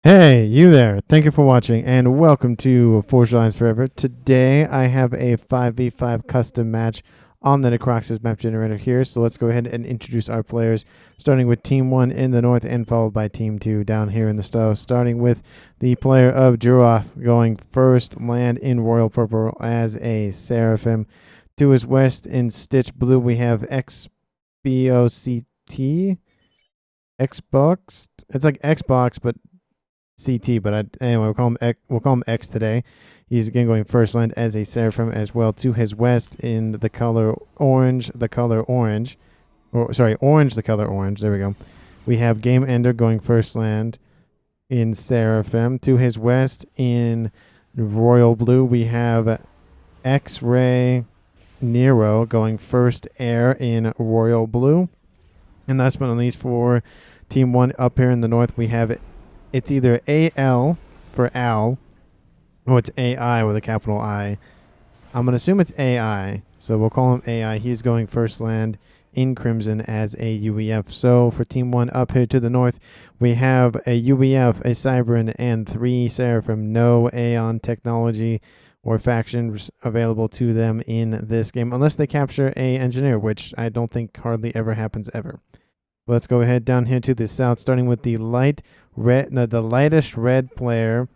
Hey, you there. Thank you for watching and welcome to Forge Lines Forever. Today I have a 5v5 custom match on the Necroxus map generator here. So let's go ahead and introduce our players, starting with Team 1 in the north and followed by Team 2 down here in the south. Starting with the player of Juroth going first, land in Royal Purple as a Seraphim. To his west in Stitch Blue we have XBOCT. Xbox. It's like Xbox, but CT, but anyway, we'll call him X today. He's again going first land as a Seraphim as well. To his west in the color orange, the color orange. Orange, the color orange. There we go. We have Game Ender going first land in Seraphim. To his west in Royal Blue, we have X-Ray Nero going first air in Royal Blue. And last but not least, for Team 1 up here in the north, we have it's either AL for Al, or it's AI with a capital I. I'm going to assume it's AI, so we'll call him AI. He's going first land in Crimson as a UEF. So for Team 1 up here to the north, we have a UEF, a Cybran, and 3 Seraphim. No Aeon technology or factions available to them in this game, unless they capture a engineer, which I don't think hardly ever happens ever. Let's go ahead down here to the south, starting with the the lightest red player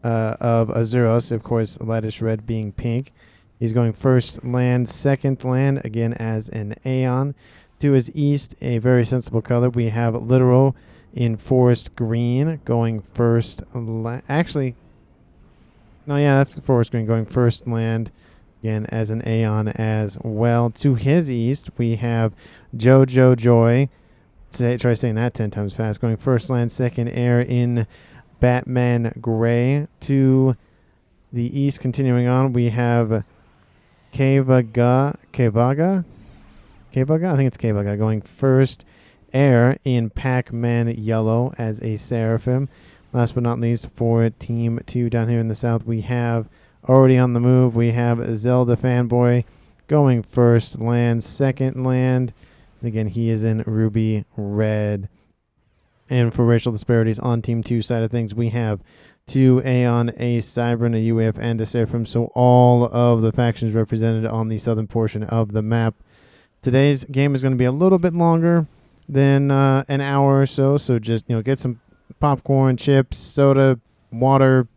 of Azuros, of course, the lightest red being pink. He's going first land, second land, again as an Aeon. To his east, a very sensible color, we have Literal in forest green going first. Actually, no, yeah, that's the forest green going first land, again as an Aeon as well. To his east, we have Jojo Joy. Try saying that 10 times fast. Going first land, second air in Batman Gray. To the east, continuing on, we have Kevaga. I think it's Kevaga. Going first air in Pac-Man Yellow as a Seraphim. Last but not least, for Team 2 down here in the south, we have already on the move. We have Zelda Fanboy going first land, second land. Again, he is in Ruby Red. And for racial disparities on Team 2 side of things, we have 2 Aeon, a Cybran, a UEF, and a Seraphim. So all of the factions represented on the southern portion of the map. Today's game is going to be a little bit longer than an hour or so. So just get some popcorn, chips, soda, water,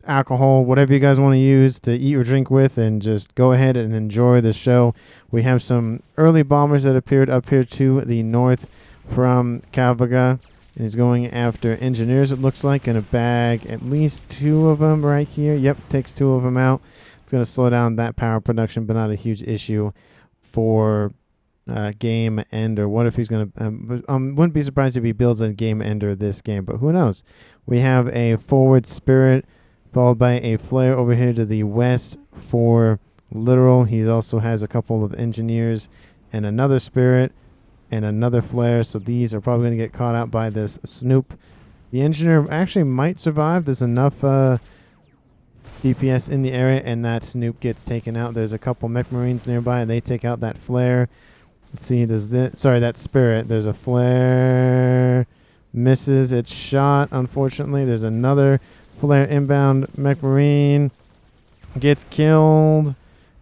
alcohol, whatever you guys want to use to eat or drink with, and just go ahead and enjoy the show. We have some early bombers that appeared up here to the north from Kavaga, and he's going after engineers, it looks like, in a bag at least 2 of them right here. Yep, takes 2 of them out. It's going to slow down that power production, but not a huge issue for Game Ender. What if he's going to wouldn't be surprised if he builds a Game Ender this game, but who knows. We have a forward spirit followed by a flare over here to the west for Literal. He also has a couple of engineers and another spirit and another flare. So these are probably going to get caught out by this Snoop. The engineer actually might survive. There's enough DPS in the area, and that Snoop gets taken out. There's a couple mech marines nearby, and they take out that flare. Let's see. That spirit. There's a flare. Misses. It's shot, unfortunately. There's another flare inbound. Mech Marine gets killed,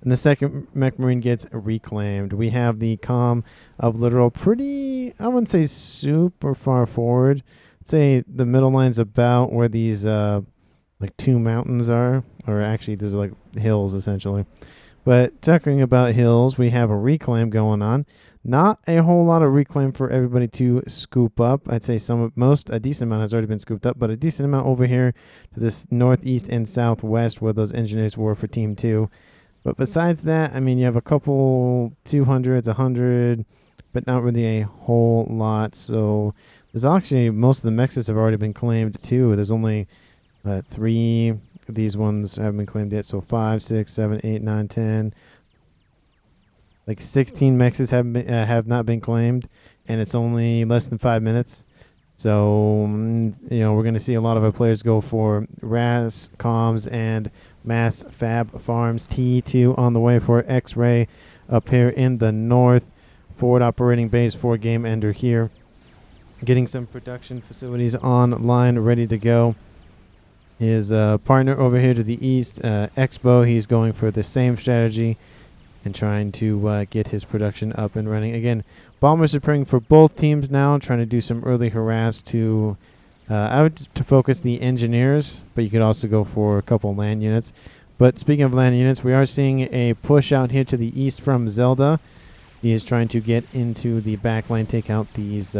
and the second Mech Marine gets reclaimed. We have the comm of Literal pretty, I wouldn't say super far forward. I'd say the middle line's about where these like 2 mountains are, or actually there's like hills essentially. But talking about hills, we have a reclaim going on. Not a whole lot of reclaim for everybody to scoop up. I'd say a decent amount has already been scooped up, but a decent amount over here to this northeast and southwest where those engineers were for Team 2. But besides that, I mean, you have a couple 200s, 100, but not really a whole lot. So there's actually, most of the mexes have already been claimed too. There's only 3 of these ones haven't been claimed yet. So 5, 6, 7, 8, 9, 10. Like 16 mexes have not been claimed, and it's only less than 5 minutes. So, we're going to see a lot of our players go for RAS, comms, and mass fab farms. T2 on the way for X-Ray up here in the north. Forward operating base for Game Ender here. getting some production facilities online, ready to go. His partner over here to the east, Expo, he's going for the same strategy and trying to get his production up and running. Again, bombers are preparing for both teams now, trying to do some early harass to I would to focus the engineers, but you could also go for a couple land units. But speaking of land units, we are seeing a push out here to the east from Zelda. He is trying to get into the back line, take out these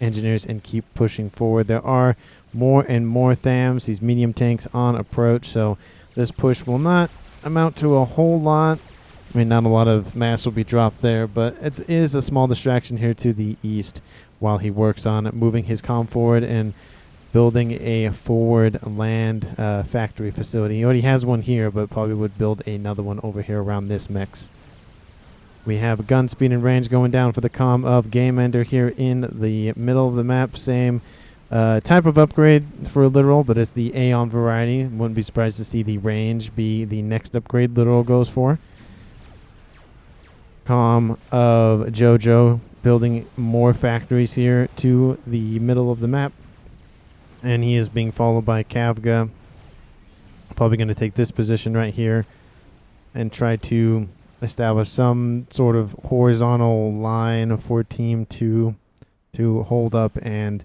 engineers, and keep pushing forward. There are more and more THAMs, these medium tanks, on approach, so this push will not amount to a whole lot. I mean, not a lot of mass will be dropped there, but it is a small distraction here to the east while he works on moving his comm forward and building a forward land factory facility. He already has one here, but probably would build another one over here around this mix. We have gun speed and range going down for the comm of Game Ender here in the middle of the map. Same type of upgrade for Literal, but it's the Aeon variety. Wouldn't be surprised to see the range be the next upgrade Literal goes for. Comm of Jojo building more factories here to the middle of the map. And he is being followed by Kavga. Probably going to take this position right here and try to establish some sort of horizontal line for Team 2 to hold up and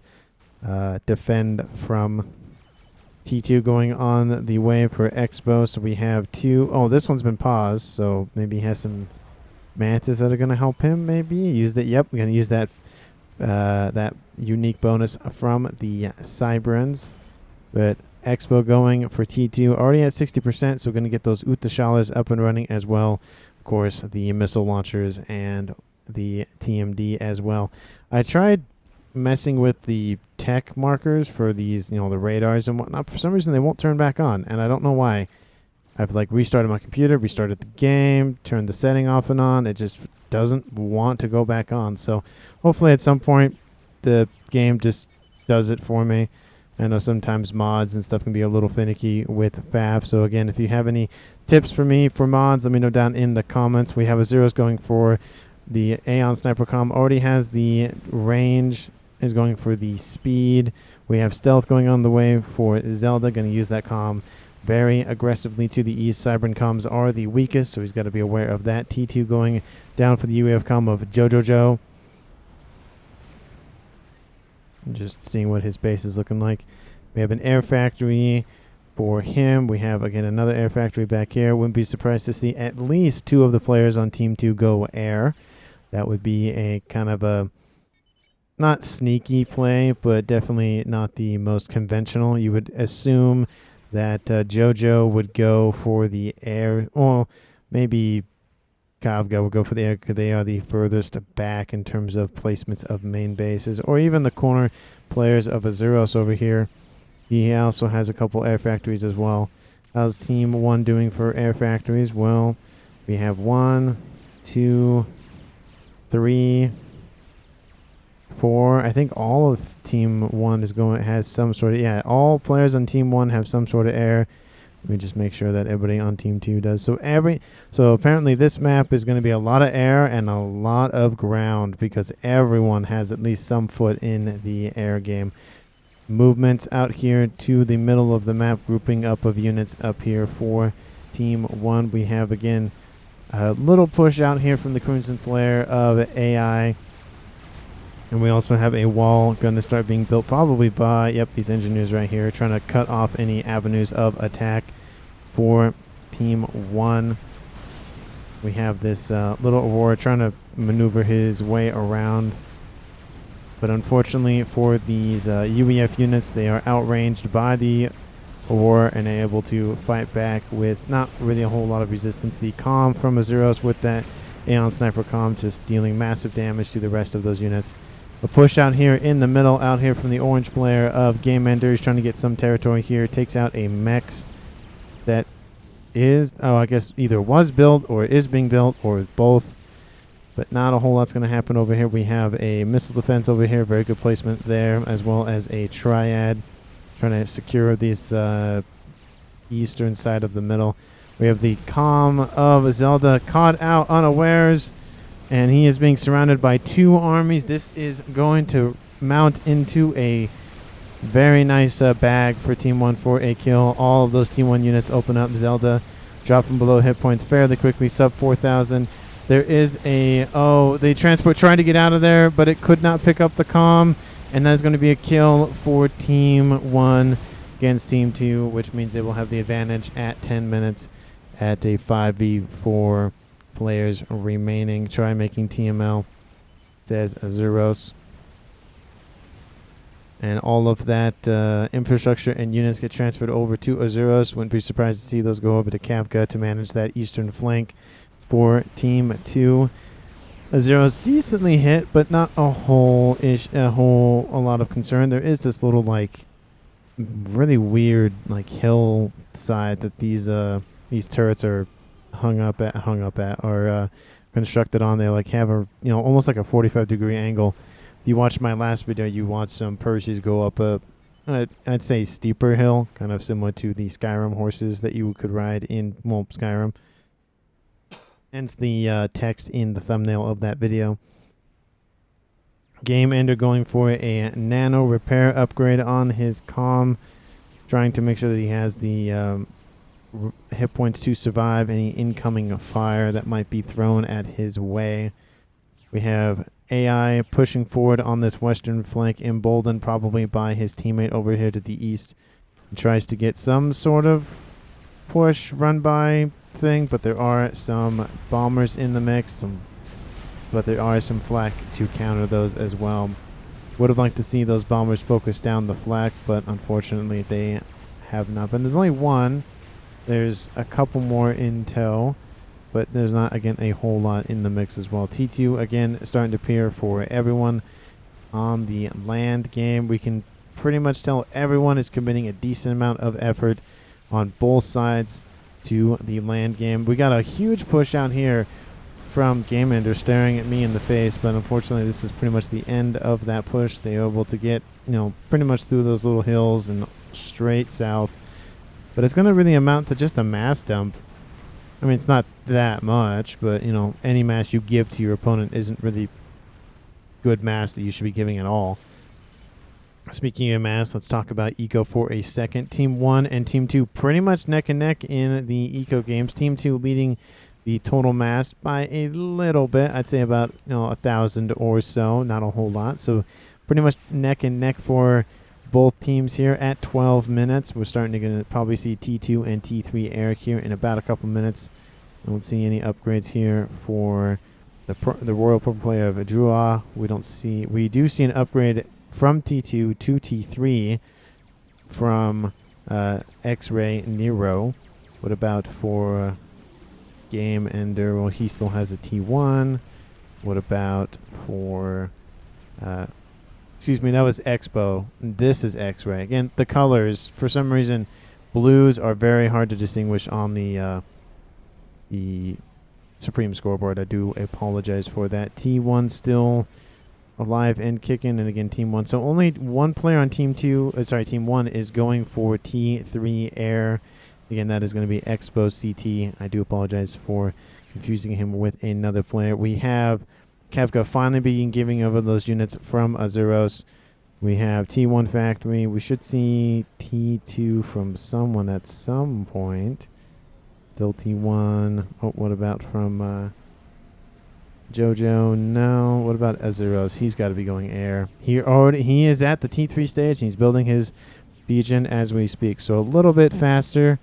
defend from T2 going on the way for Expo. So we have two. Oh, this one's been paused, so maybe he has some mantis that are going to help him. Maybe use that. Yep, going to use that that unique bonus from the Cyberans. But Expo going for T2 already at 60%, so going to get those Utashalas up and running as well. Of course, the missile launchers and the TMD as well. I tried messing with the tech markers for these, the radars and whatnot. For some reason, they won't turn back on, and I don't know why. I've restarted my computer, restarted the game, turned the setting off and on. It just doesn't want to go back on. So hopefully at some point the game just does it for me. I know sometimes mods and stuff can be a little finicky with FAF. So again, if you have any tips for me for mods, let me know down in the comments. We have a Zeros going for the Aeon Sniper Comm. Already has the range, is going for the speed. We have stealth going on the way for Zelda. Going to use that comm very aggressively to the east. Cybern comms are the weakest, so he's got to be aware of that. T2 going down for the UAF comm of Jojo. Just seeing what his base is looking like. We have an air factory for him. We have, again, another air factory back here. Wouldn't be surprised to see at least two of the players on Team 2 go air. That would be a kind of a not sneaky play, but definitely not the most conventional. You would assume that Jojo would go for the air, or maybe Kavga would go for the air because they are the furthest back in terms of placements of main bases, or even the corner players of Azuros over here. He also has a couple air factories as well. How's Team 1 doing for air factories? Well, we have 1, 2, 3, 4. I think all of Team 1 has some sort of, all players on Team 1 have some sort of air. Let me just make sure that everybody on Team 2 does. So apparently this map is going to be a lot of air and a lot of ground because everyone has at least some foot in the air game. Movements out here to the middle of the map, grouping up of units up here for Team 1. We have, again, a little push out here from the Crimson player of AI. And we also have a wall going to start being built probably by, these engineers right here, trying to cut off any avenues of attack for Team 1. We have this little Aurora trying to maneuver his way around. But unfortunately for these UEF units, they are outranged by the Aurora and are able to fight back with not really a whole lot of resistance. The comm from Azuros with that Aeon Sniper comm just dealing massive damage to the rest of those units. A push out here in the middle, out here from the orange player of Game Ender. He's trying to get some territory here. Takes out a Mechs that is, I guess either was built or is being built or both. But not a whole lot's going to happen over here. We have a missile defense over here. Very good placement there, as well as a triad. Trying to secure this eastern side of the middle. We have the comm of Zelda caught out unawares. And he is being surrounded by two armies. This is going to mount into a very nice bag for Team 1 for a kill. All of those Team 1 units open up Zelda, dropping below hit points fairly quickly, sub 4,000. There is a, they transport trying to get out of there, but it could not pick up the comm, and that is going to be a kill for Team 1 against Team 2, which means they will have the advantage at 10 minutes at a 5v4 players remaining. Try making TML, says Azuros. And all of that infrastructure and units get transferred over to Azuros. Wouldn't be surprised to see those go over to Kafka to manage that eastern flank for Team 2. Azuros decently hit, but not a lot of concern. There is this little like really weird like hill side that these turrets are hung up at or constructed on. They like have a almost like a 45-degree angle. If you watched my last video, you watched some Persies go up a I'd say steeper hill, kind of similar to the Skyrim horses that you could ride in Skyrim. Hence the text in the thumbnail of that video. Game Ender going for a nano repair upgrade on his comm, trying to make sure that he has the hit points to survive any incoming fire that might be thrown at his way. We have AI pushing forward on this western flank, emboldened probably by his teammate over here to the east. He tries to get some sort of push run by thing, but there are some bombers in the mix, but there are some flak to counter those as well. Would have liked to see those bombers focus down the flak, but unfortunately they have not been. There's only one. There's a couple more in tow, but there's not, again, a whole lot in the mix as well. T2, again, starting to appear for everyone on the land game. We can pretty much tell everyone is committing a decent amount of effort on both sides to the land game. We got a huge push out here from Game Ender staring at me in the face, but unfortunately this is pretty much the end of that push. They were able to get, pretty much through those little hills and straight south. But it's going to really amount to just a mass dump. I mean, it's not that much, but, any mass you give to your opponent isn't really good mass that you should be giving at all. Speaking of mass, let's talk about Eco for a second. Team 1 and Team 2 pretty much neck and neck in the Eco games. Team 2 leading the total mass by a little bit. I'd say about 1,000 or so, not a whole lot. So pretty much neck and neck for both teams here at 12 minutes. We're starting to probably see T2 and T3 air here in about a couple minutes. I don't see any upgrades here for the Royal Purple player of Drua. We do see an upgrade from T2 to T3 from X-Ray Nero. What about for Game Ender? Well, he still has a T1. What about for excuse me, that was Expo. This is X-Ray. Again, the colors, for some reason, blues are very hard to distinguish on the Supreme Scoreboard. I do apologize for that. T1 still alive and kicking, and again, Team 1. So only one player on Team 1 is going for T3 air. Again, that is going to be Expo CT. I do apologize for confusing him with another player. We have Kafka finally being giving over those units from Azuros. We have T1 Factory. We should see T2 from someone at some point. Still T1. Oh, what about from Jojo? No. What about Azuros? He's got to be going air. He is at the T3 stage, and he's building his Beacon as we speak. So a little bit faster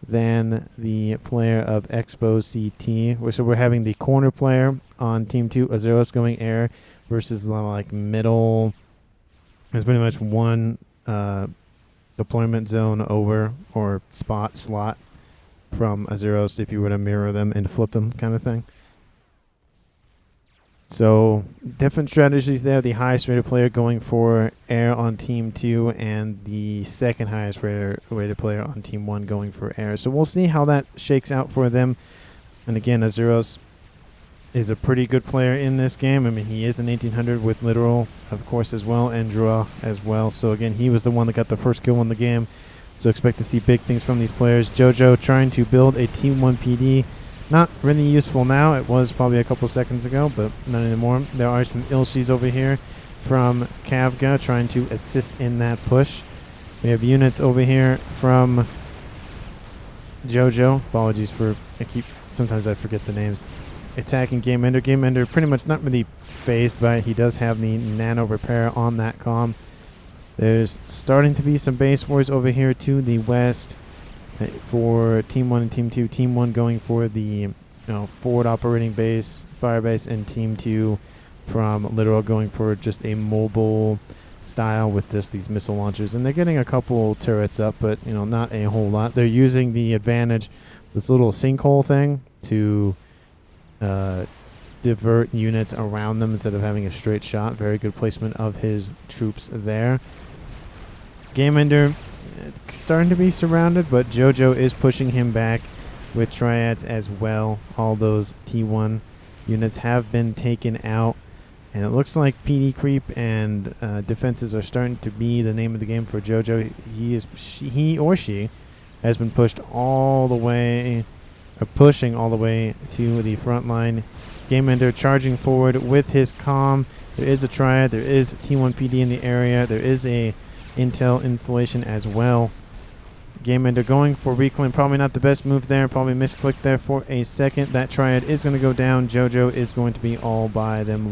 than the player of Expo CT. So we're having the corner player on Team 2, Azuros, going air versus the middle. There's pretty much one deployment zone over or slot from Azuros if you were to mirror them and flip them kind of thing. So different strategies there. The highest rated player going for air on Team 2 and the second highest rated player on Team 1 going for air. So we'll see how that shakes out for them. And again, Azuros is a pretty good player in this game. I mean, he is an 1800 with literal, of course, as well, and draw as well. So again, he was the one that got the first kill in the game. So expect to see big things from these players. Jojo trying to build a Team 1 PD. Not really useful now. It was probably a couple seconds ago, but not anymore. There are some Ilshis over here from Kavga trying to assist in that push. We have units over here from Jojo. Apologies for sometimes I forget the names. Attacking Game Ender. Game Ender pretty much not really phased by it. He does have the nano repair on that comm. There's starting to be some base wars over here to the west for Team 1 and Team 2. Team 1 going for the forward operating base, fire base, and Team 2 from Literal going for just a mobile style with these missile launchers. And they're getting a couple turrets up, but not a whole lot. They're using the advantage, this little sinkhole thing, to divert units around them instead of having a straight shot. Very good placement of his troops there. Game Ender starting to be surrounded, but Jojo is pushing him back with triads as well. All those T1 units have been taken out, and it looks like PD creep and defenses are starting to be the name of the game for Jojo. He or she has been pushed all the way, pushing all the way to the front line. Game Ender charging forward with his comm. There is a triad. There is T1 PD in the area. There is a intel installation as well. Game Ender going for reclaim. Probably not the best move there. Probably misclicked there for a second. That triad is going to go down. Jojo is going to be all by them.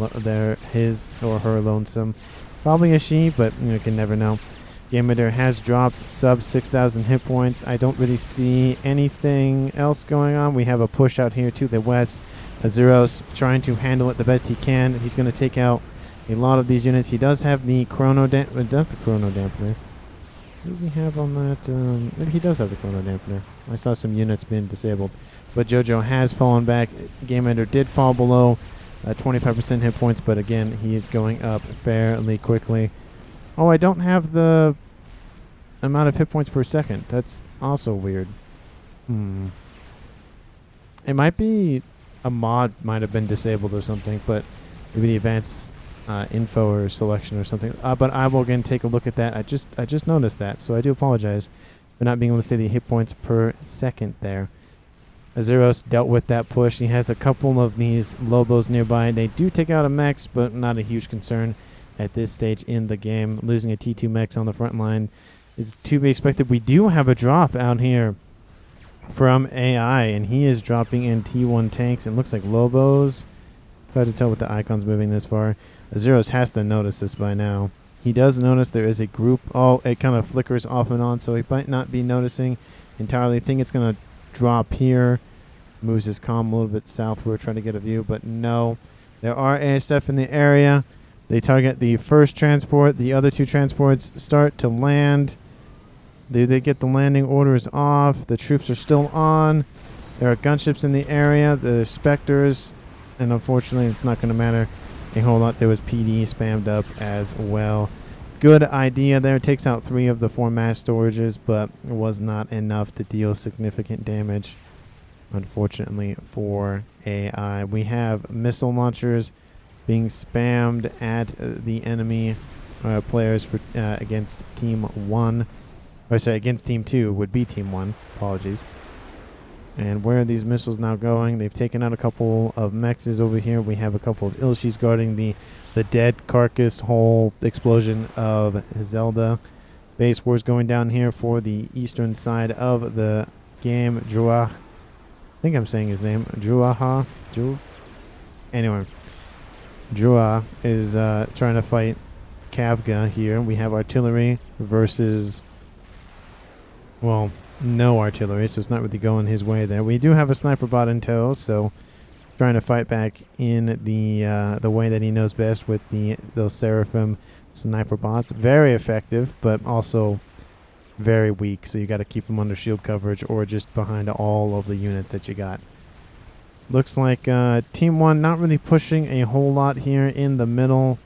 His or her lonesome. Probably a she, but you can never know. Game Ender has dropped sub 6,000 hit points. I don't really see anything else going on. We have a push out here to the west. Azuros trying to handle it the best he can. He's going to take out a lot of these units. He does have the chrono dampener. What does he have on that? Maybe he does have the chrono dampener. I saw some units being disabled. But Jojo has fallen back. Game Ender did fall below 25% hit points, but again, he is going up fairly quickly. Oh, I don't have the amount of hit points per second. That's also weird. It might be a mod might have been disabled or something, but maybe the advanced info or selection or something. But I will again take a look at that. I just noticed that, so I do apologize for not being able to see the hit points per second there. Azuros dealt with that push. He has a couple of these Lobos nearby. They do take out a Mechs, but not a huge concern at this stage in the game. Losing a T2 Mechs on the front line is to be expected. We do have a drop out here from AI, and he is dropping in T1 tanks. It looks like Lobos. Hard to tell with the icons moving this far. Azuros has to notice this by now. He does notice there is a group. Oh, it kind of flickers off and on, so he might not be noticing entirely. I think it's going to drop here. Moves his comm a little bit southward, trying to get a view, but no. There are ASF in the area. They target the first transport. The other two transports start to land. Do they get the landing orders off? The troops are still on. There are gunships in the area. The Spectres. And unfortunately, it's not going to matter a whole lot. There was PD spammed up as well. Good idea there. Takes out 3 of the 4 mass storages, but it was not enough to deal significant damage, unfortunately, for AI. We have missile launchers being spammed at the enemy players for against Team 1. Or sorry, against Team 2 would be Team 1. Apologies. And where are these missiles now going? They've taken out a couple of Mexes over here. We have a couple of Ilshis guarding the dead carcass hole explosion of Zelda. Base wars going down here for the eastern side of the game. Druah. I think I'm saying his name. Druaha. Anyway. Druah is trying to fight Kavga here. We have artillery versus... well, no artillery, so it's not really going his way there. We do have a sniper bot in tow, so trying to fight back in the way that he knows best with those Seraphim sniper bots. Very effective, but also very weak, so you got to keep them under shield coverage or just behind all of the units that you got. Looks like Team 1 not really pushing a whole lot here in the middle.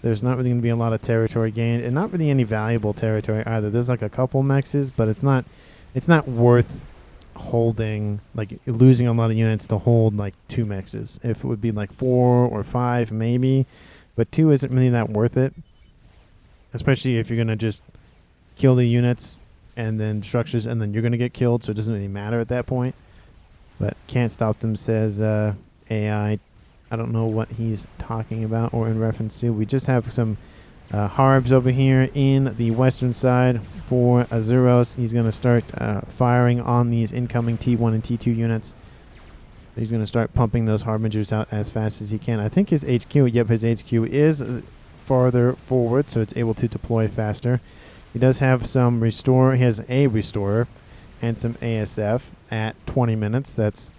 There's not really going to be a lot of territory gained, and not really any valuable territory either. There's like a couple Mexes, but it's not worth holding, like losing a lot of units to hold like 2 Mexes. If it would be like 4 or 5 maybe, but 2 isn't really that worth it, especially if you're going to just kill the units and then structures and then you're going to get killed, so it doesn't really matter at that point. But can't stop them, says AI. I don't know what he's talking about or in reference to. We just have some Harbs over here in the western side for Azuros. He's going to start firing on these incoming T1 and T2 units. He's going to start pumping those Harbingers out as fast as he can. I think his HQ, yep, his HQ is farther forward, so it's able to deploy faster. He does have some restore. He has a restorer and some ASF at 20 minutes. That's,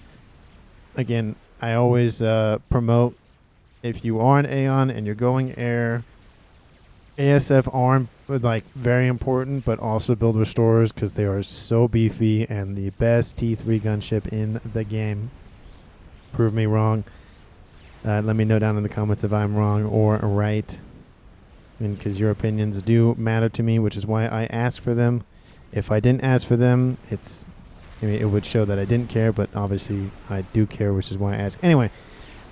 again, I always promote, if you are an Aeon and you're going air, ASF are like very important, but also build restorers because they are so beefy and the best T3 gunship in the game. Prove me wrong. Let me know down in the comments if I'm wrong or right. And because your opinions do matter to me, which is why I ask for them. If I didn't ask for them, it would show that I didn't care, but obviously I do care, which is why I ask. Anyway,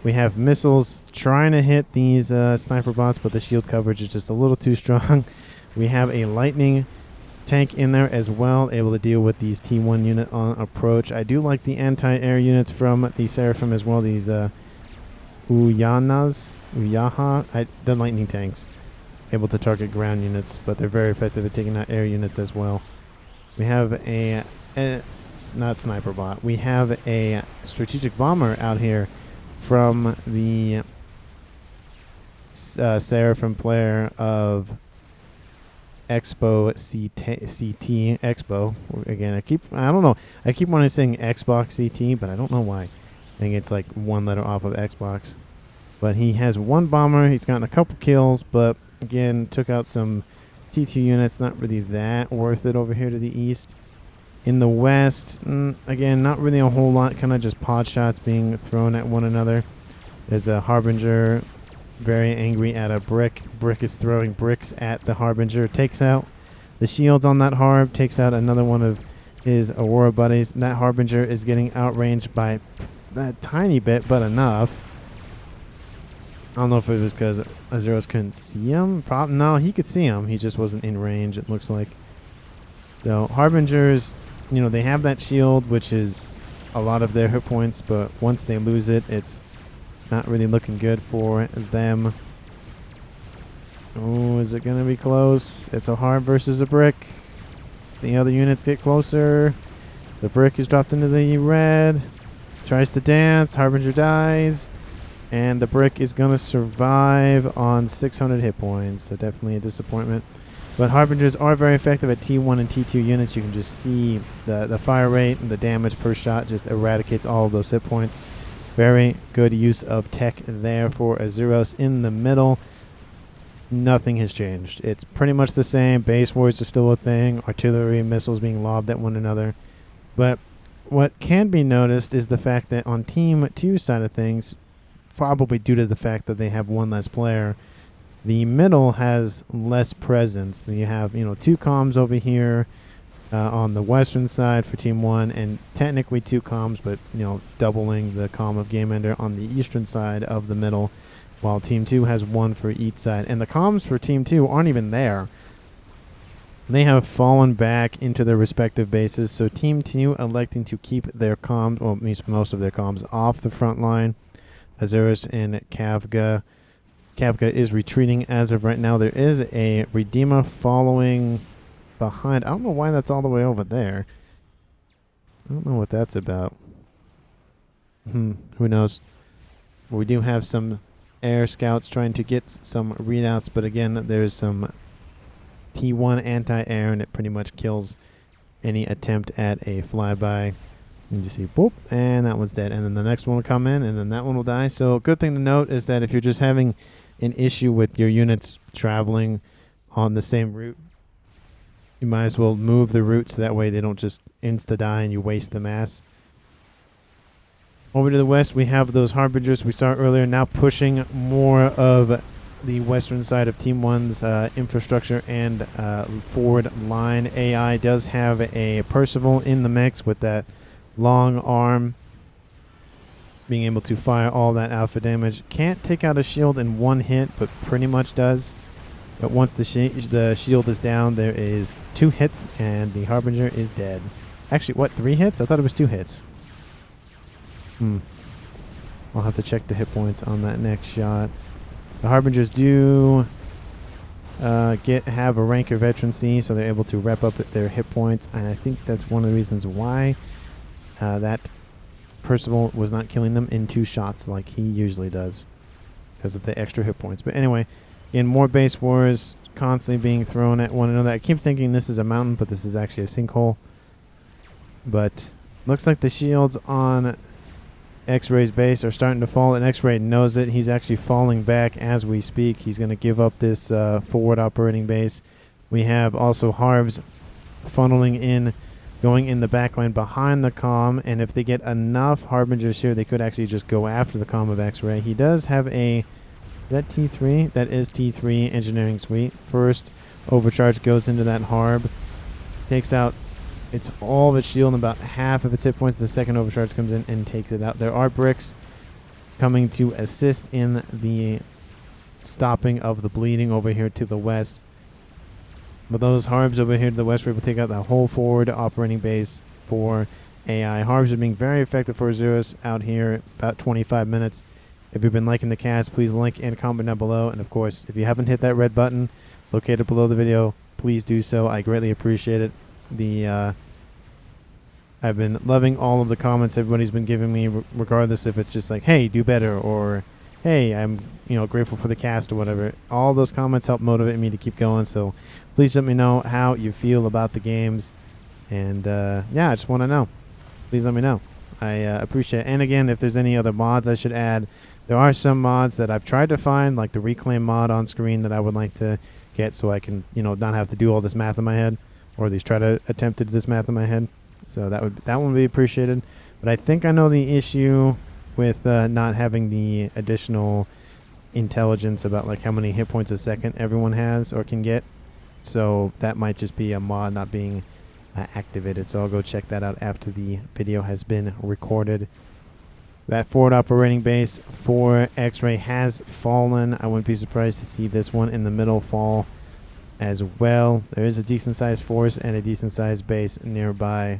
we have missiles trying to hit these sniper bots, but the shield coverage is just a little too strong. We have a lightning tank in there as well, able to deal with these T1 unit on approach. I do like the anti-air units from the Seraphim as well, these Uyaha, the lightning tanks. Able to target ground units, but they're very effective at taking out air units as well. We have it's not sniper bot. We have a strategic bomber out here from the Seraphim player of Expo CT Expo. Again, I don't know. I keep wanting to sing Xbox CT, but I don't know why. I think it's like one letter off of Xbox. But he has one bomber. He's gotten a couple kills, but again, took out some T2 units. Not really that worth it over here to the east. In the west, again, not really a whole lot. Kind of just pod shots being thrown at one another. There's a Harbinger very angry at a brick. Brick is throwing bricks at the Harbinger. Takes out the shields on that Harb. Takes out another one of his Aurora buddies. That Harbinger is getting outranged by that tiny bit, but enough. I don't know if it was because Azuros couldn't see him. No, he could see him. He just wasn't in range, it looks like. So Harbingers, they have that shield, which is a lot of their hit points, but once they lose it, it's not really looking good for them. Oh, is it going to be close? It's a Harb versus a brick. The other units get closer. The brick is dropped into the red. Tries to dance. Harbinger dies. And the brick is going to survive on 600 hit points. So definitely a disappointment. But Harbingers are very effective at T1 and T2 units. You can just see the fire rate and the damage per shot just eradicates all of those hit points. Very good use of tech there for Azuros. In the middle, nothing has changed. It's pretty much the same. Base wars are still a thing. Artillery missiles being lobbed at one another. But what can be noticed is the fact that on Team 2 side of things, probably due to the fact that they have one less player, the middle has less presence. You have, 2 comms over here on the western side for Team 1, and technically 2 comms, but, doubling the comm of Game Ender on the eastern side of the middle, while Team 2 has 1 for each side. And the comms for Team 2 aren't even there. They have fallen back into their respective bases, so Team 2 electing to keep their comms, or at least most of their comms, off the front line. Azuros and Kavga. Kavga is retreating as of right now. There is a Redeemer following behind. I don't know why that's all the way over there. I don't know what that's about. Who knows? We do have some air scouts trying to get some readouts, but again, there's some T1 anti-air, and it pretty much kills any attempt at a flyby. You just see, boop, and that one's dead. And then the next one will come in, and then that one will die. So good thing to note is that if you're just having an issue with your units traveling on the same route, you might as well move the route so that way they don't just insta-die and you waste the mass. Over to the west, we have those Harbingers we saw earlier, now pushing more of the western side of Team 1's infrastructure and forward line. AI does have a Percival in the mix with that long arm, being able to fire all that alpha damage. Can't take out a shield in one hit, but pretty much does. But once the shield is down, there is 2 hits, and the Harbinger is dead. Actually, what, 3 hits? I thought it was 2 hits. I'll I'll have to check the hit points on that next shot. The Harbingers do have a rank of veterancy, so they're able to rep up their hit points, and I think that's one of the reasons why that Percival was not killing them in 2 shots like he usually does, because of the extra hit points. But anyway, again, more base wars constantly being thrown at one another. I keep thinking this is a mountain, but this is actually a sinkhole. But looks like the shields on X-Ray's base are starting to fall, and X-Ray knows it. He's actually falling back as we speak. He's going to give up this forward operating base. We have also Harbs funneling in, going in the backline behind the comm, and if they get enough Harbingers here, they could actually just go after the comm of X-Ray. He does have a... Is that T3? That is T3 engineering suite. First overcharge goes into that Harb. Takes out all of its shield and about half of its hit points. The second overcharge comes in and takes it out. There are bricks coming to assist in the stopping of the bleeding over here to the west. But those Harbs over here to the west will take out the whole forward operating base for AI. Harbs are being very effective for Azurus out here, about 25 minutes. If you've been liking the cast, please like and comment down below. And of course, if you haven't hit that red button located below the video, please do so. I greatly appreciate it. I've been loving all of the comments everybody's been giving me, regardless if it's just like, hey, do better, or hey, I'm grateful for the cast or whatever. All those comments help motivate me to keep going, so please let me know how you feel about the games. And yeah, I just want to know. Please let me know. I appreciate it. And again, if there's any other mods I should add, there are some mods that I've tried to find, like the reclaim mod on screen, that I would like to get so I can not have to do all this math in my head, or at least try to attempt to do this math in my head. So that one would be appreciated. But I think I know the issue with not having the additional intelligence about like how many hit points a second everyone has or can get. So that might just be a mod not being activated. So I'll go check that out after the video has been recorded. That forward operating base for X-Ray has fallen. I wouldn't be surprised to see this one in the middle fall as well. There is a decent sized force and a decent sized base nearby.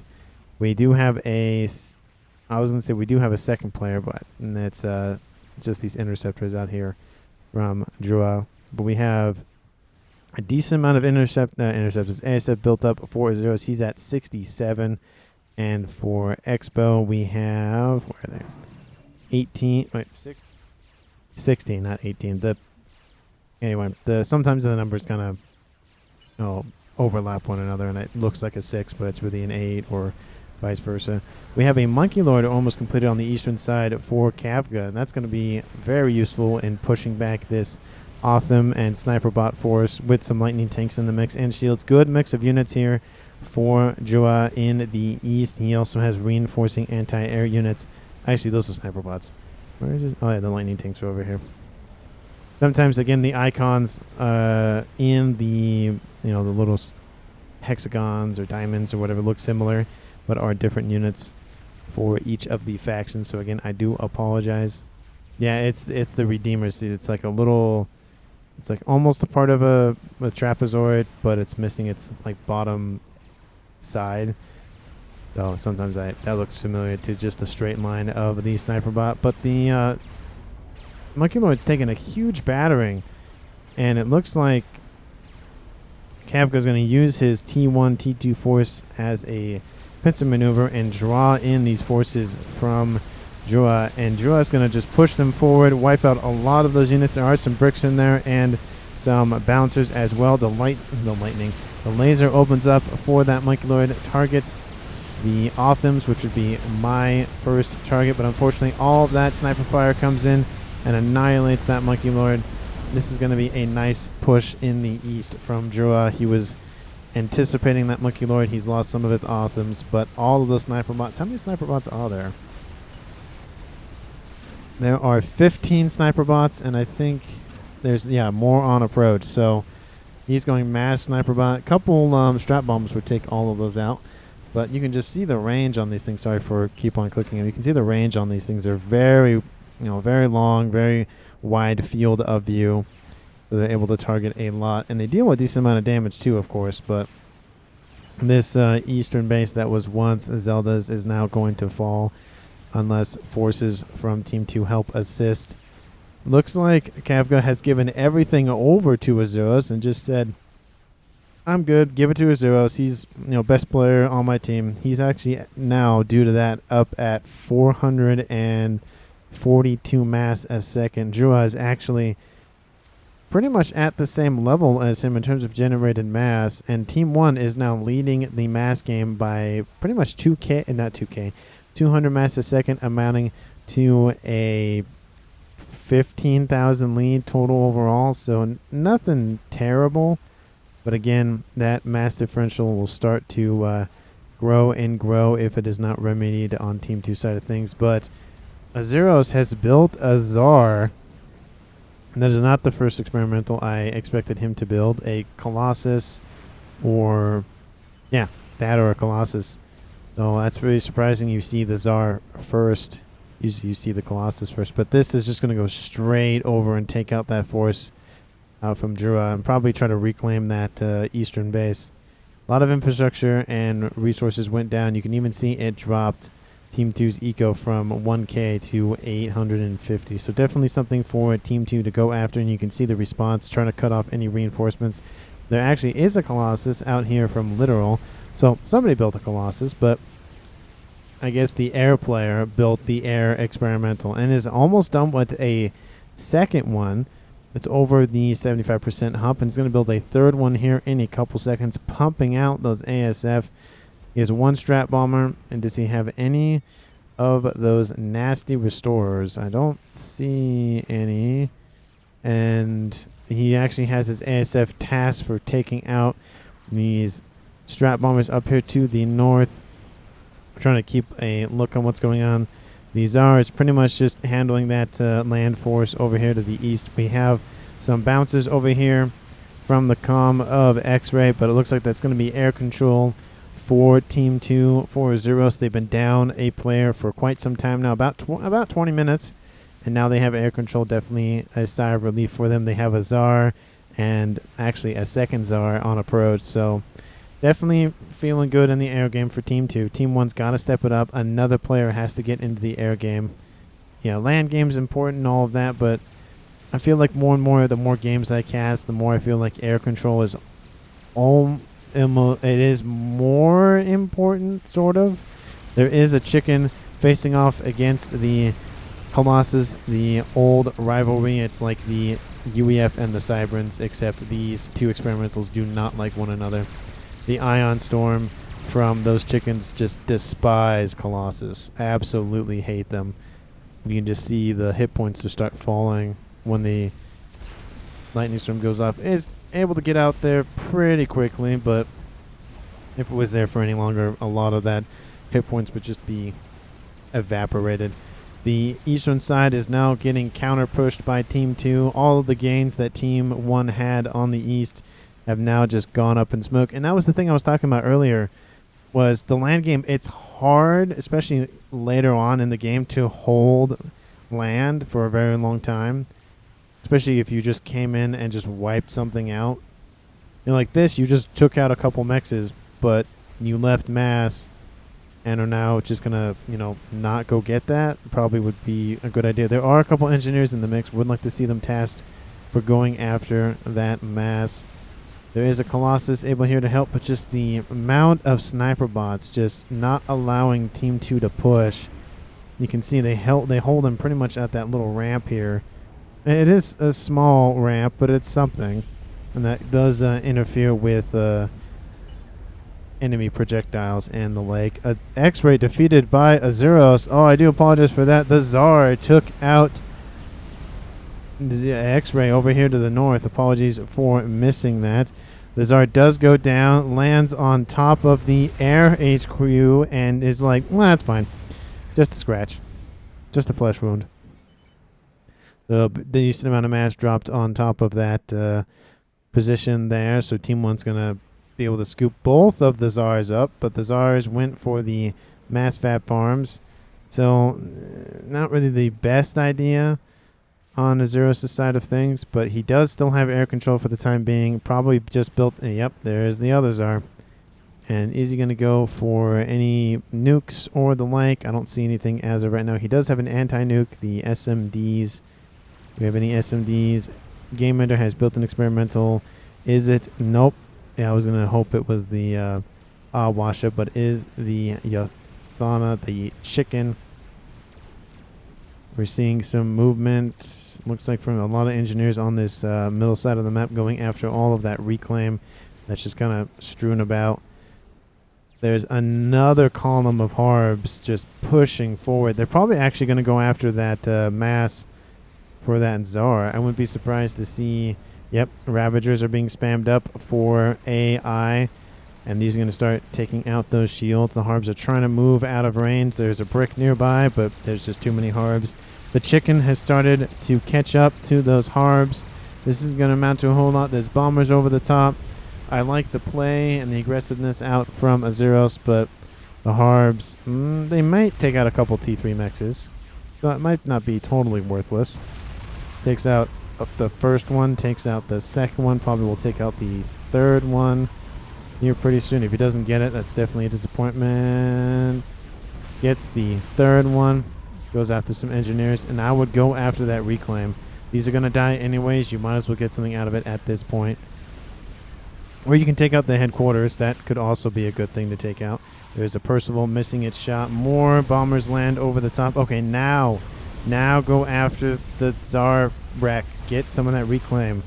We do have we do have a second player, but it's just these interceptors out here from Drua. But we have a decent amount of interceptors. ASF built up for Azurus. He's at 67. And for Expo, we have, where are they? 18, wait, 16, not 18. Anyway, sometimes the numbers kind of overlap one another, and it looks like a 6, but it's really an 8, or vice versa. We have a Monkey Lord almost completed on the eastern side for Kavga, and that's going to be very useful in pushing back this Otham and Sniper Bot force with some lightning tanks in the mix and shields. Good mix of units here for Joa in the east. He also has reinforcing anti-air units. Actually, those are Sniper Bots. Where is it? Oh yeah, the lightning tanks are over here. Sometimes, again, the icons in the the little hexagons or diamonds or whatever look similar, but are different units for each of the factions. So again, I do apologize. Yeah, it's the Redeemer seat. It's like a little, it's like almost a part of a trapezoid, but it's missing its like bottom side. So sometimes that looks familiar to just the straight line of the Sniper Bot. But the Monkey Lord's taking a huge battering, and it looks like Kavka's going to use his T1, T2 force as a pincer maneuver and draw in these forces from Drua. And Drua is going to just push them forward, wipe out a lot of those units. There are some bricks in there and some bouncers as well. The laser opens up for that Monkey Lord, targets the Othams, which would be my first target, but unfortunately all of that sniper fire comes in and annihilates that Monkey Lord. This is going to be a nice push in the east from Drua. He was anticipating that Monkey Lord. He's lost some of its Othams, but all of those Sniper Bots. How many Sniper Bots are there? There are 15 Sniper Bots, and I think there's, more on approach. So he's going mass Sniper Bot. A couple strap bombs would take all of those out. But you can just see the range on these things. Sorry for keep on clicking them. You can see the range on these things. They're very, very long, very wide field of view. So they're able to target a lot. And they deal with a decent amount of damage too, of course. But this eastern base that was once Zelda's is now going to fall. unless forces from Team 2 help assist. Looks like Kafka has given everything over to Azuros and just said, I'm good, give it to Azuros. He's, best player on my team. He's actually now, due to that, up at 442 mass a second. Drua is actually pretty much at the same level as him in terms of generated mass, and Team 1 is now leading the mass game by pretty much 200 mass a second, amounting to a 15,000 lead total overall, so nothing terrible. But again, that mass differential will start to grow and grow if it is not remedied on Team 2 side of things. But Azuros has built a Tsar. That is not the first experimental I expected him to build. A Colossus or a Colossus. So that's very surprising. You see the Tsar first. You see the Colossus first. But this is just going to go straight over and take out that force from Drua and probably try to reclaim that eastern base. A lot of infrastructure and resources went down. You can even see it dropped Team 2's eco from 1k to 850. So definitely something for Team 2 to go after, and you can see the response trying to cut off any reinforcements. There actually is a Colossus out here from Literal. So somebody built a Colossus, but I guess the air player built the air experimental and is almost done with a second one. It's over the 75% hump, and it's going to build a third one here in a couple seconds, pumping out those ASF. He has one strat bomber, and does he have any of those nasty restorers? I don't see any. And he actually has his ASF task for taking out these strat bombers up here to the north. We're trying to keep a look on what's going on. The Tsar is pretty much just handling that land force over here to the east. We have some bouncers over here from the comm of X-Ray, but it looks like that's going to be air control for Team 2 for Azuros. They've been down a player for quite some time now, about 20 minutes, and now they have air control. Definitely a sigh of relief for them. They have a Tsar and actually a second Tsar on approach, so definitely feeling good in the air game for Team 2. Team 1's got to step it up. Another player has to get into the air game. Yeah, land game's important and all of that, but I feel like more and more, the more games I cast, the more I feel like air control is it is more important, sort of. There is a chicken facing off against the Colossus, the old rivalry. It's like the UEF and the Cybrans, except these two experimentals do not like one another. The Ion Storm from those chickens just despise Colossus. Absolutely hate them. You can just see the hit points just start falling when the Lightning Storm goes off. It's able to get out there pretty quickly, but if it was there for any longer, a lot of that hit points would just be evaporated. The eastern side is now getting counter pushed by Team 2. All of the gains that Team 1 had on the east have now just gone up in smoke. And that was the thing I was talking about earlier, was the land game. It's hard, especially later on in the game, to hold land for a very long time, especially if you just came in and just wiped something out. Like this, you just took out a couple mexes, but you left mass and are now just going to, not go get that. Probably would be a good idea. There are a couple engineers in the mix. Would like to see them tasked for going after that mass. There is a Colossus able here to help, but just the amount of sniper bots just not allowing Team 2 to push. You can see they hold him pretty much at that little ramp here. It is a small ramp, but it's something. And that does interfere with enemy projectiles and the like. X-Ray defeated by Azuros. Oh, I do apologize for that. The Tsar took out the X-Ray over here to the north. Apologies for missing that. The Tsar does go down, lands on top of the air HQ, and is like, well, that's fine. Just a scratch. Just a flesh wound. The decent amount of mass dropped on top of that position there, so Team 1's going to be able to scoop both of the Tsars up, but the Tsars went for the mass fab farms, so not really the best idea on Azuros' side of things, but he does still have air control for the time being. Probably just built, yep, there's the other Tsar. And is he going to go for any nukes or the like? I don't see anything as of right now. He does have an anti-nuke, the SMDs. Do we have any SMDs? Game Ender has built an experimental. Is it? Nope. Yeah, I was going to hope it was the Ahwassa, but is the Yathana, the chicken. We're seeing some movement. Looks like from a lot of engineers on this middle side of the map going after all of that reclaim that's just kind of strewn about. There's another column of Harbs just pushing forward. They're probably actually going to go after that mass for that Tsar. I wouldn't be surprised to see, yep, Ravagers are being spammed up for AI. And these are going to start taking out those shields. The Harbs are trying to move out of range. There's a brick nearby, but there's just too many Harbs. The chicken has started to catch up to those Harbs. This is going to amount to a whole lot. There's bombers over the top. I like the play and the aggressiveness out from Azeros, but the Harbs, they might take out a couple T3 Mechs. So it might not be totally worthless. Takes out the first one, takes out the second one, probably will take out the third one here pretty soon. If he doesn't get it, that's definitely a disappointment. Gets the third one, goes after some engineers, and I would go after that reclaim. These are going to die anyways. You might as well get something out of it at this point. Or you can take out the headquarters. That could also be a good thing to take out. There's a Percival missing its shot. More bombers land over the top. Okay, now go after the Tsar wreck. Get some of that reclaim.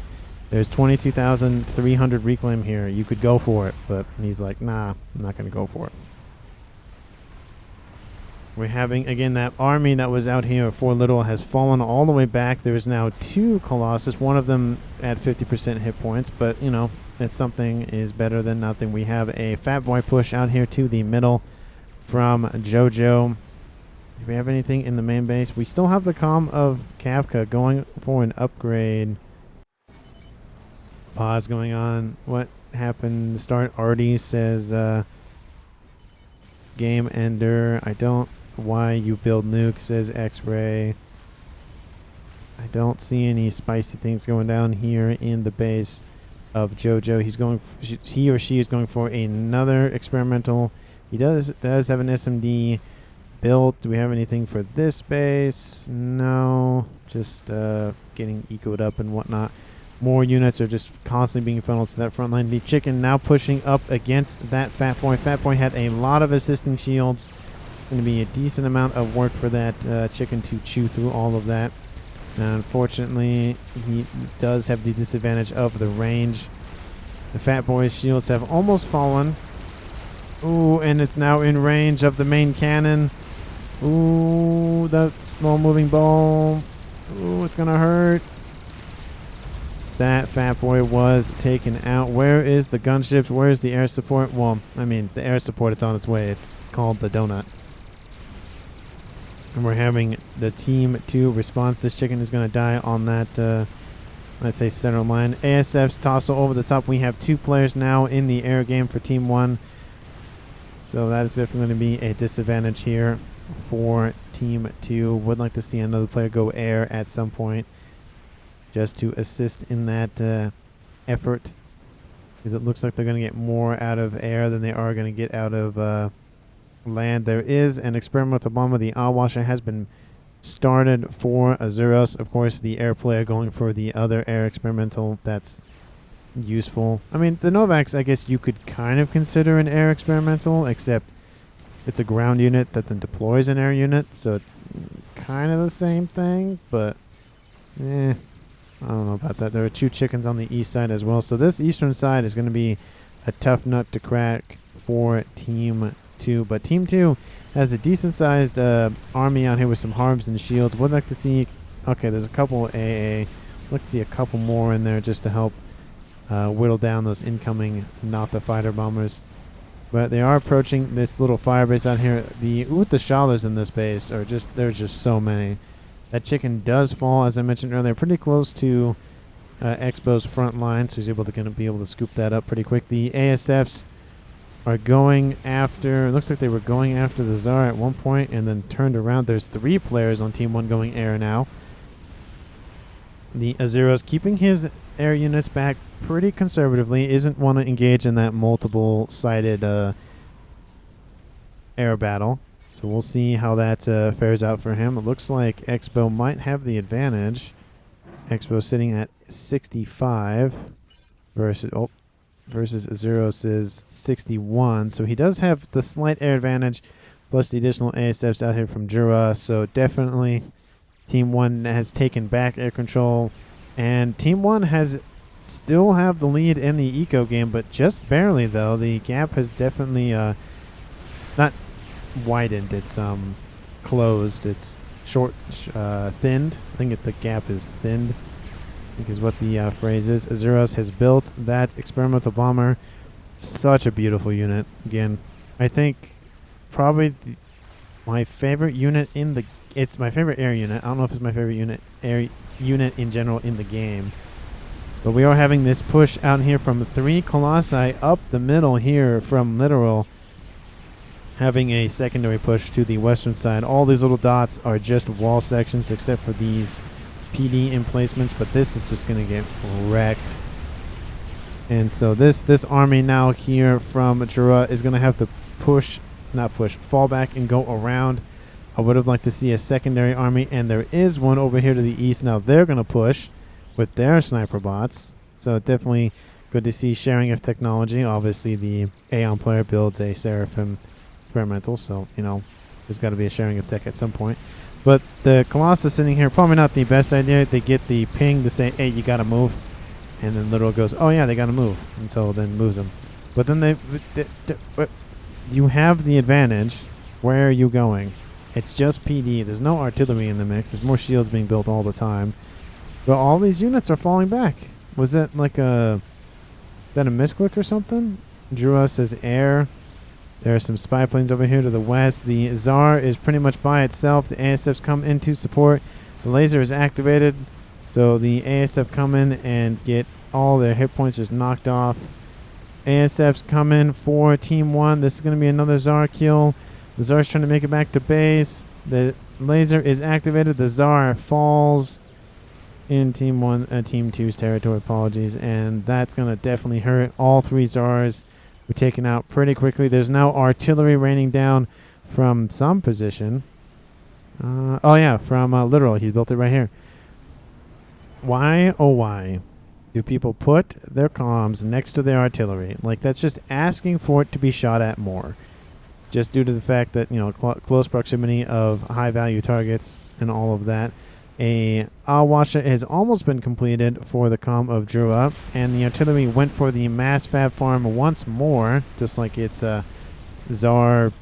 There's 22,300 reclaim here. You could go for it, but he's like, nah, I'm not going to go for it. We're having, again, that army that was out here for little has fallen all the way back. There is now 2 Colossus, one of them at 50% hit points, but, you know, that something is better than nothing. We have a Fat Boy push out here to the middle from JoJo. Do we have anything in the main base? We still have the comm of Kafka going for an upgrade. Pause going on. What happened? Start Artie says Game Ender. I don't. Why you build nuke, says X-Ray. I don't see any spicy things going down here in the base of JoJo. He or she is going for another experimental. He does have an SMD built. Do we have anything for this base? No. Just getting ecoed up and whatnot. More units are just constantly being funneled to that front line. The chicken now pushing up against that Fat Boy. Fat Boy had a lot of assisting shields. Going to be a decent amount of work for that chicken to chew through all of that. And unfortunately, he does have the disadvantage of the range. The Fat Boy's shields have almost fallen. Ooh, and it's now in range of the main cannon. Ooh, that slow-moving ball. Ooh, it's going to hurt. That Fat Boy was taken out. Where is the gunships? Where is the air support? Well, I mean, the air support, it's on its way. It's called the Donut. And we're having the Team 2 response. This chicken is going to die on that, let's say, center line. ASF's tossle over the top. We have 2 players now in the air game for Team 1. So that is definitely going to be a disadvantage here for Team 2. Would like to see another player go air at some point, just to assist in that effort, because it looks like they're going to get more out of air than they are going to get out of land. There is an experimental bomber. The Ahwassa has been started for Azeros. Of course, the air player going for the other air experimental. That's useful. I mean, the Novaks, I guess you could kind of consider an air experimental, except it's a ground unit that then deploys an air unit, so it's kind of the same thing, but I don't know about that. There are 2 chickens on the east side as well. So this eastern side is going to be a tough nut to crack for Team 2. But Team 2 has a decent-sized army out here with some Harbs and shields. Would like to see... Okay, there's a couple AA. Let's see a couple more in there just to help whittle down those incoming not the fighter bombers. But they are approaching this little firebase out here. The Shalers in this base are just... There's just so many. That chicken does fall, as I mentioned earlier, pretty close to Expo's front line, so he's able to scoop that up pretty quick. The ASFs are going after... It looks like they were going after the Tsar at one point and then turned around. There's 3 players on Team 1 going air now. The Azeros keeping his air units back pretty conservatively. Isn't want to engage in that multiple-sided air battle. So we'll see how that fares out for him. It looks like Expo might have the advantage. Expo sitting at 65 versus Azuros' 61. So he does have the slight air advantage plus the additional ASFs out here from Jura. So definitely Team 1 has taken back air control. And Team 1 has still have the lead in the eco game, but just barely though. The gap has definitely not widened, it's closed, it's thinned. I think the gap is thinned, I think is what the phrase is. Azuros has built that experimental bomber. Such a beautiful unit. Again, I think probably my favorite unit in the it's my favorite air unit. I don't know if it's my favorite air unit in general in the game. But we are having this push out here from 3 Colossi up the middle here from Literal, having a secondary push to the western side. All these little dots are just wall sections except for these PD emplacements, but this is just going to get wrecked. And so this army now here from Jura is going to have to fall back and go around. I would have liked to see a secondary army, and there is one over here to the east. Now they're going to push with their sniper bots. So definitely good to see sharing of technology. Obviously the Aeon player builds a Seraphim experimental, so there's got to be a sharing of tech at some point. But the Colossus sitting here, probably not the best idea. They get the ping to say, hey, you got to move. And then Literal goes, oh yeah, they got to move. And so then moves them. But then you have the advantage. Where are you going? It's just PD. There's no artillery in the mix. There's more shields being built all the time. But all these units are falling back. Was that like a misclick or something? Jura says air. There are some spy planes over here to the west. The Tsar is pretty much by itself. The ASFs come in to support. The laser is activated. So the ASF come in and get all their hit points just knocked off. ASFs come in for Team 1. This is going to be another Tsar kill. The Tsar is trying to make it back to base. The laser is activated. The Tsar falls in Team 2's territory, apologies. And that's going to definitely hurt. All 3 Tsars were taken out pretty quickly. There's now artillery raining down from some position. From Literal. He's built it right here. Why, oh why, do people put their comms next to their artillery? Like, that's just asking for it to be shot at more. Just due to the fact that, close proximity of high-value targets and all of that. A Ahwassa has almost been completed for the comm of Drua, and the artillery went for the mass fab farm once more, just like its Tsar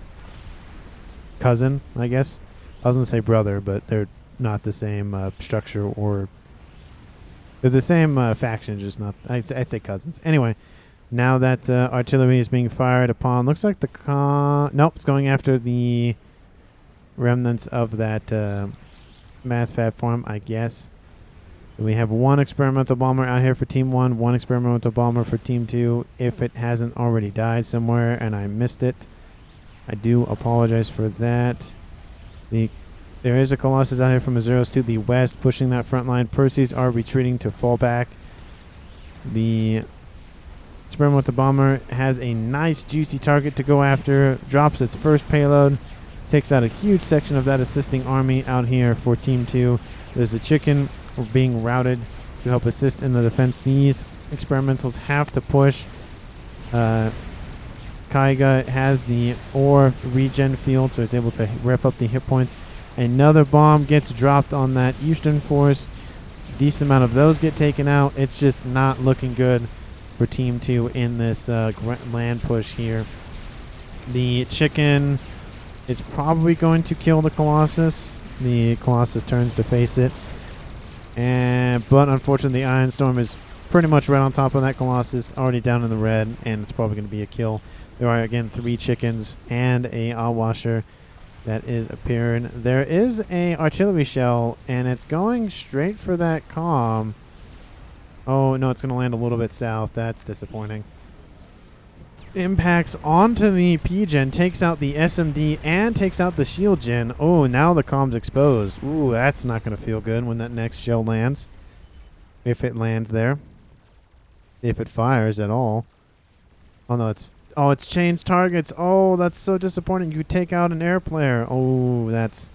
cousin, I guess. I was going to say brother, but they're not the same structure, or they're the same faction, just not, I'd say cousins. Anyway, now that artillery is being fired upon, looks like nope, it's going after the remnants of that mass fab farm, I guess. We have 1 experimental bomber out here for Team 1, 1 experimental bomber for Team 2, if it hasn't already died somewhere and I missed it. I do apologize for that. There is a Colossus out here from Azuros to the west, pushing that front line. Perseus are retreating to fall back. The experimental bomber has a nice juicy target to go after, drops its first payload, takes out a huge section of that assisting army out here for Team 2. There's a chicken being routed to help assist in the defense. These experimentals have to push. Kaiga has the ore regen field, so he's able to rip up the hit points. Another bomb gets dropped on that eastern force. Decent amount of those get taken out. It's just not looking good for Team 2 in this land push here. The chicken is probably going to kill the Colossus. The Colossus turns to face it. But unfortunately, the Iron Storm is pretty much right on top of that Colossus, already down in the red, and it's probably going to be a kill. There are, again, 3 chickens and a Ahwasser that is appearing. There is a artillery shell, and it's going straight for that comm. Oh, no, it's going to land a little bit south. That's disappointing. Impacts onto the P-Gen, takes out the SMD, and takes out the shield gen. Oh, now the comm's exposed. Ooh, that's not going to feel good when that next shell lands. If it lands there. if it fires at all. Oh no, it's changed targets. Oh, that's so disappointing. You take out an air player. Oh, that's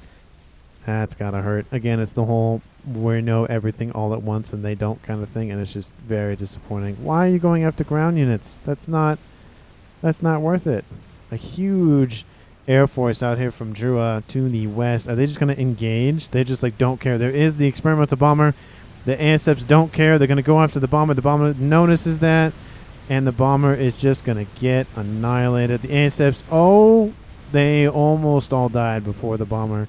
gotta hurt. Again, it's the whole we know everything all at once and they don't kind of thing, and it's just very disappointing. Why are you going after ground units? That's not worth it. A huge air force out here from Drua to the west. Are they just gonna engage? They just like don't care. There is the experimental bomber. The ASFs don't care. They're gonna go after the bomber. The bomber notices that, and the bomber is just gonna get annihilated. The ASFs, oh, they almost all died before the bomber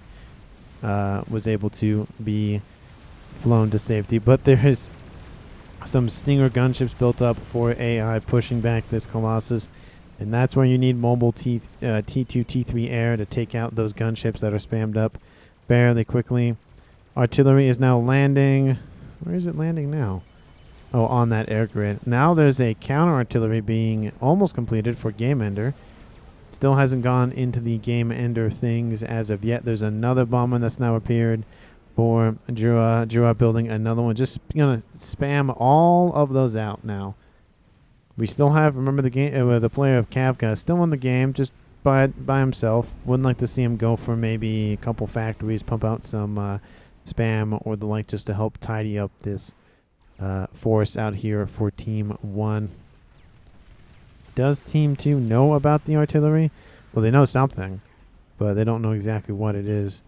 was able to be flown to safety. But there is some Stinger gunships built up for AI pushing back this Colossus, and that's where you need mobile T2, T3 air to take out those gunships that are spammed up fairly quickly. Artillery is now landing. Where is it landing now? Oh, on that air grid. Now there's a counter artillery being almost completed for Game Ender. Still hasn't gone into the Game Ender things as of yet. There's another bomber that's now appeared for Drua. Drua building another one. Just gonna spam all of those out now. We still have, remember the game, the player of Kavka still in the game, just by himself. Wouldn't like to see him go for maybe a couple factories, pump out some spam or the like, just to help tidy up this force out here for Team 1. Does Team 2 know about the artillery? Well, they know something, but they don't know exactly what it is.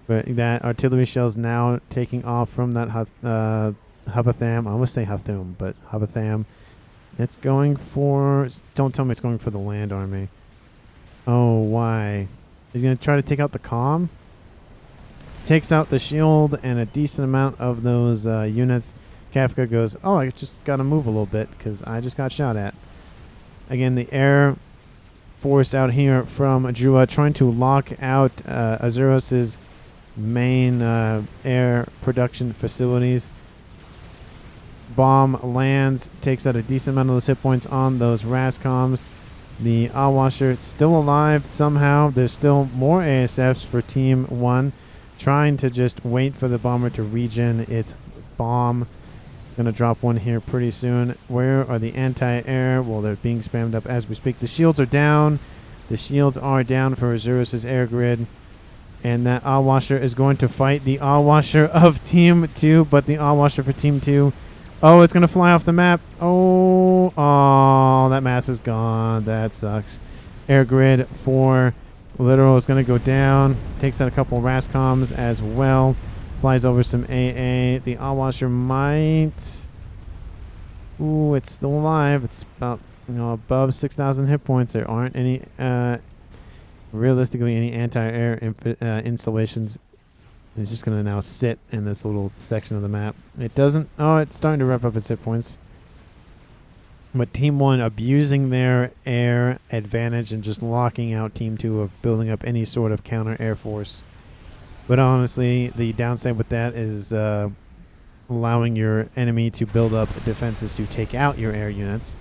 But that artillery shell's now taking off from that Havatham. I almost say Hathum, but Havatham. It's going for... Don't tell me it's going for the land army. Oh, why? He's going to try to take out the comm? Takes out the shield and a decent amount of those units. Kafka goes, oh, I just got to move a little bit because I just got shot at. Again, the air force out here from Drua trying to lock out Azuros' main air production facilities. Bomb lands, takes out a decent amount of those hit points on those RASCOMs. The Ahwassa still alive somehow. There's still more ASFs for Team 1 trying to just wait for the bomber to regen its bomb. Gonna drop one here pretty soon. Where are the anti-air? Well, they're being spammed up as we speak. The shields are down. The shields are down for Azuros' air grid. And that Ahwassa is going to fight the Ahwassa of Team 2, but the Ahwassa for Team 2. Oh, it's going to fly off the map. Oh, that mass is gone. That sucks. Air grid for Literal is going to go down. Takes out a couple RASCOMs as well. Flies over some AA. The Ahwassa might... Ooh, it's still alive. It's about, above 6,000 hit points. There aren't any, realistically, any anti-air installations. It's just going to now sit in this little section of the map. It doesn't... Oh, it's starting to wrap up its hit points. But Team 1 abusing their air advantage and just locking out Team 2 of building up any sort of counter air force. But honestly, the downside with that is allowing your enemy to build up defenses to take out your air units.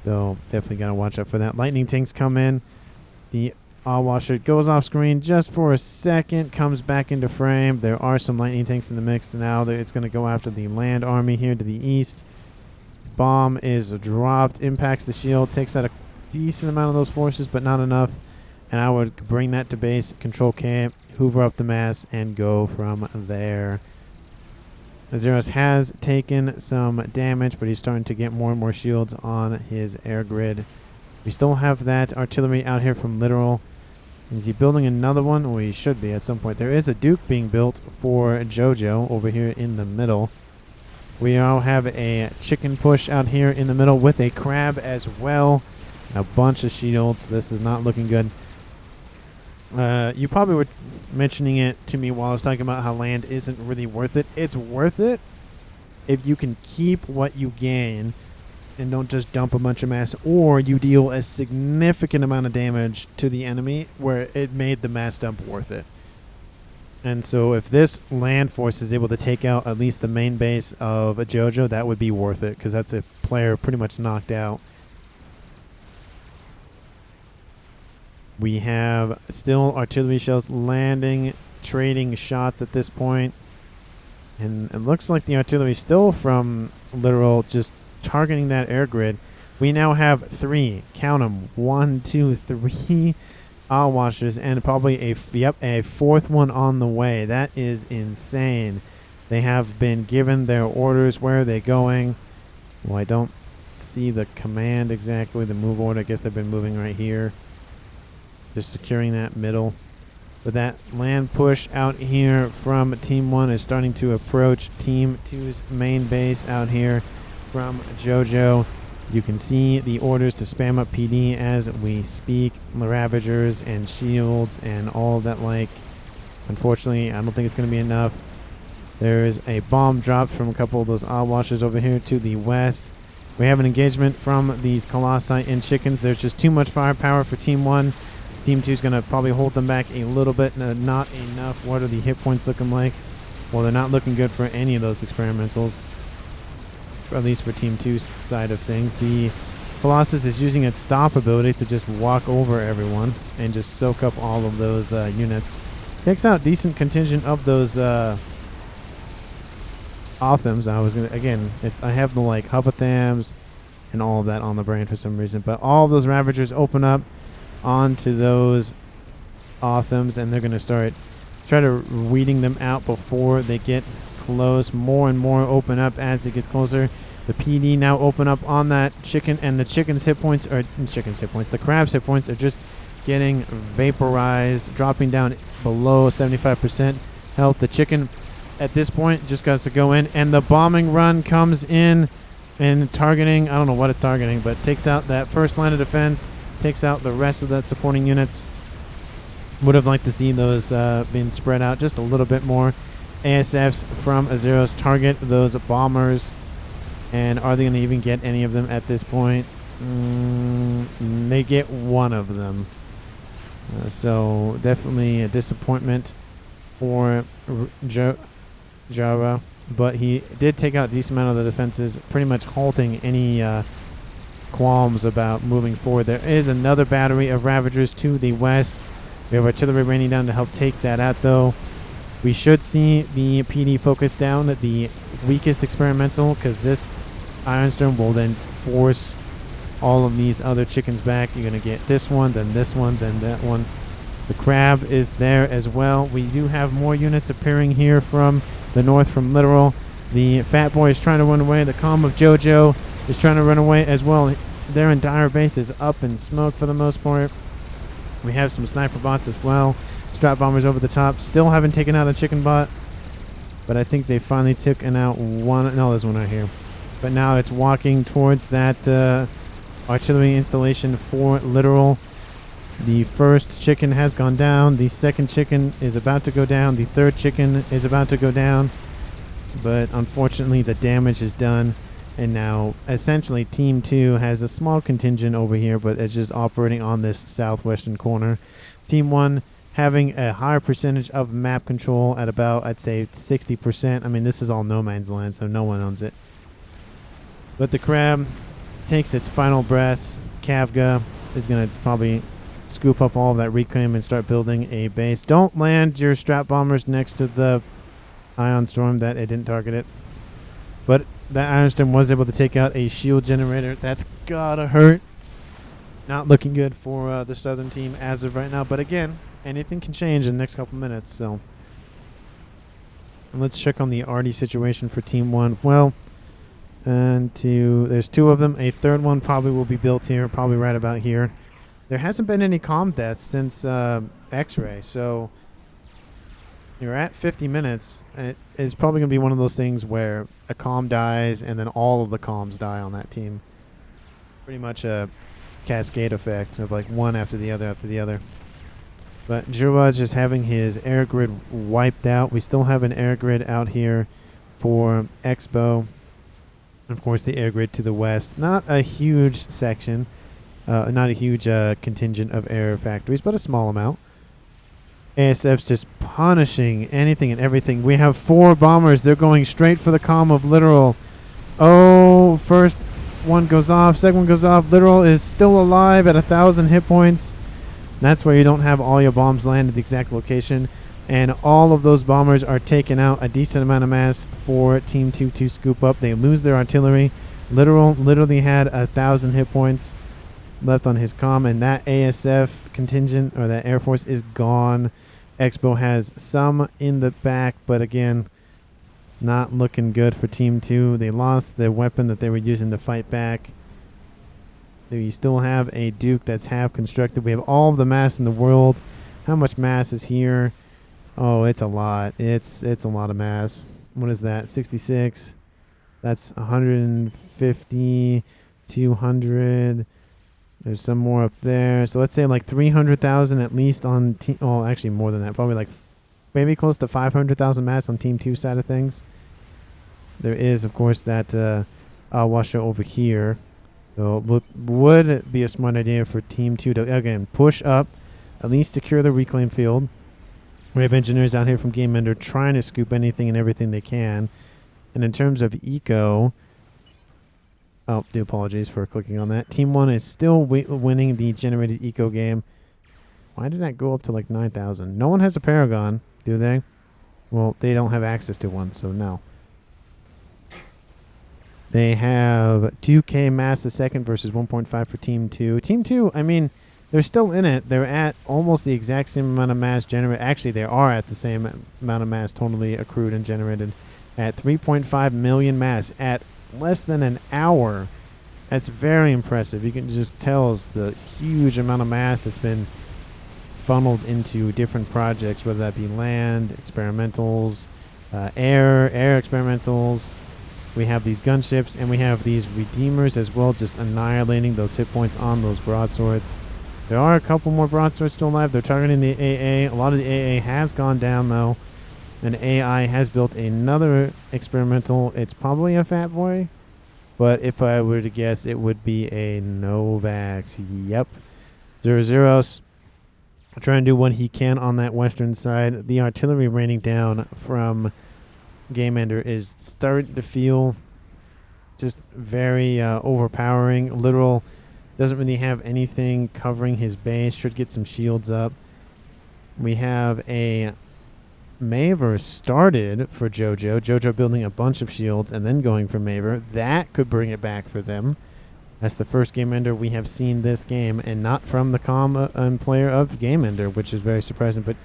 So definitely got to watch out for that. Lightning tanks come in. The Ahwassa goes off screen just for a second, comes back into frame. There are some lightning tanks in the mix. Now it's going to go after the land army here to the east. Bomb is dropped, impacts the shield, takes out a decent amount of those forces, but not enough. And I would bring that to base, Control K, hoover up the mass, and go from there. Azuros has taken some damage, but he's starting to get more and more shields on his air grid. We still have that artillery out here from Literal. Is he building another one? Well, he should be at some point. There is a Duke being built for Jojo over here in the middle. We now have a chicken push out here in the middle with a crab as well. A bunch of shields. This is not looking good. You probably were mentioning it to me while I was talking about how land isn't really worth it. It's worth it if you can keep what you gain and don't just dump a bunch of mass, or you deal a significant amount of damage to the enemy where it made the mass dump worth it. And so if this land force is able to take out at least the main base of a Jojo, that would be worth it, because that's a player pretty much knocked out. We have still artillery shells landing, trading shots at this point. And it looks like the artillery still from Literal just targeting that air grid. We now have 3, count them, 1, 2, 3 Ahwassas, and probably a 4th one on the way. That is insane. They have been given their orders. Where are they going? Well, I don't see the command exactly, the move order. I guess they've been moving right here. Just securing that middle. But that land push out here from Team 1 is starting to approach Team 2's main base out here from JoJo. You can see the orders to spam up PD as we speak. Ravagers and shields and all that like. Unfortunately, I don't think it's going to be enough. There is a bomb dropped from a couple of those Ahwassas over here to the west. We have an engagement from these Colossi and chickens. There's just too much firepower for Team 1. Team 2 is going to probably hold them back a little bit. Not enough. What are the hit points looking like? Well, they're not looking good for any of those experimentals. At least for Team 2's side of things. The Colossus is using its stop ability to just walk over everyone and just soak up all of those units. Takes out decent contingent of those Othams. I was gonna I have the like Hubbathams and all of that on the brain for some reason, but all of those Ravagers open up onto those Othams, and they're gonna try to weeding them out before they get close. More and more open up as it gets closer. The PD now open up on that chicken, and the chicken's hit points are the crab's hit points are just getting vaporized, dropping down below 75% health. The chicken at this point just got to go in, and the bombing run comes in and targeting, I don't know what it's targeting, but takes out that first line of defense, takes out the rest of that supporting units. Would have liked to see those being spread out just a little bit more. ASFs from Azero's target those bombers, and are they going to even get any of them at this point? They get one of them. So definitely a disappointment for Java, but he did take out a decent amount of the defenses, pretty much halting any qualms about moving forward. There is another battery of Ravagers to the west. We have artillery raining down to help take that out, though. We should see the PD focus down at the weakest experimental, because this Ironstorm will then force all of these other chickens back. You're going to get this one, then that one. The crab is there as well. We do have more units appearing here from the north, from Literal. The fat boy is trying to run away. The calm of JoJo is trying to run away as well. Their entire base is up in smoke for the most part. We have some sniper bots as well. Strap bombers over the top. Still haven't taken out a chicken bot, but I think they finally taken out one. No, there's one right here. But now it's walking towards that artillery installation for Literal. The first chicken has gone down. The second chicken is about to go down. The third chicken is about to go down. But unfortunately, the damage is done. And now, essentially, Team 2 has a small contingent over here, but it's just operating on this southwestern corner. Team 1 having a higher percentage of map control at about, I'd say, 60%. I mean, this is all no man's land, so no one owns it. But the crab takes its final breaths. Kavga is going to probably scoop up all of that reclaim and start building a base. Don't land your strap bombers next to the Ion Storm. That it didn't target it. But that Ion Storm was able to take out a shield generator. That's gotta hurt. Not looking good for the southern team as of right now. But again, anything can change in the next couple minutes. So, and let's check on the Artie situation for Team 1. Well, there's 2 of them. A third one probably will be built here, probably right about here. There hasn't been any comm deaths since X-Ray, so you're at 50 minutes. It's probably going to be one of those things where a comm dies and then all of the comms die on that team. Pretty much a cascade effect of like one after the other after the other. But Jura is just having his air grid wiped out. We still have an air grid out here for Expo. Of course, the air grid to the west. Not a huge section. Not a huge contingent of air factories, but a small amount. ASF's just punishing anything and everything. We have 4 bombers. They're going straight for the comm of Literal. Oh, first one goes off. Second one goes off. Literal is still alive at 1,000 hit points. That's where you don't have all your bombs land at the exact location. And all of those bombers are taking out a decent amount of mass for Team 2 to scoop up. They lose their artillery. Literally had 1,000 hit points left on his comm, and that ASF contingent, or that Air Force, is gone. Expo has some in the back, but again, it's not looking good for Team 2. They lost the weapon that they were using to fight back. We still have a Duke that's half constructed. We have all of the mass in the world. How much mass is here? Oh, it's a lot. It's a lot of mass. What is that? 66. That's 150, 200. There's some more up there. So let's say like 300,000 at least on team. Oh, actually more than that. Probably like maybe close to 500,000 mass on Team 2 side of things. There is, of course, that Ahwassa over here. So would be a smart idea for Team 2 to, again, push up, at least secure the reclaim field. We have engineers out here from Game Ender trying to scoop anything and everything they can. And in terms of eco, oh, do apologies for clicking on that. Team 1 is still winning the generated eco game. Why did that go up to like 9,000? No one has a Paragon, do they? Well, they don't have access to one, so no. They have 2K mass a second versus 1.5 for Team 2. Team 2, I mean, they're still in it. They're at almost the exact same amount of mass generated. Actually, they are at the same amount of mass totally accrued and generated at 3.5 million mass at less than an hour. That's very impressive. You can just tell us the huge amount of mass that's been funneled into different projects, whether that be land, experimentals, air experimentals. We have these gunships, and we have these redeemers as well, just annihilating those hit points on those broadswords. There are a couple more broadswords still alive. They're targeting the AA. A lot of the AA has gone down, though. And AI has built another experimental. It's probably a Fat Boy, but if I were to guess, it would be a Novax. Yep. 0-0's trying to do what he can on that western side. The artillery raining down from Game Ender is starting to feel just very overpowering. Literal doesn't really have anything covering his base. Should get some shields up. We have a Maver started for Jojo. Jojo building a bunch of shields and then going for Maver. That could bring it back for them. That's the first Game Ender we have seen this game, and not from the comm player of Game Ender, which is very surprising. But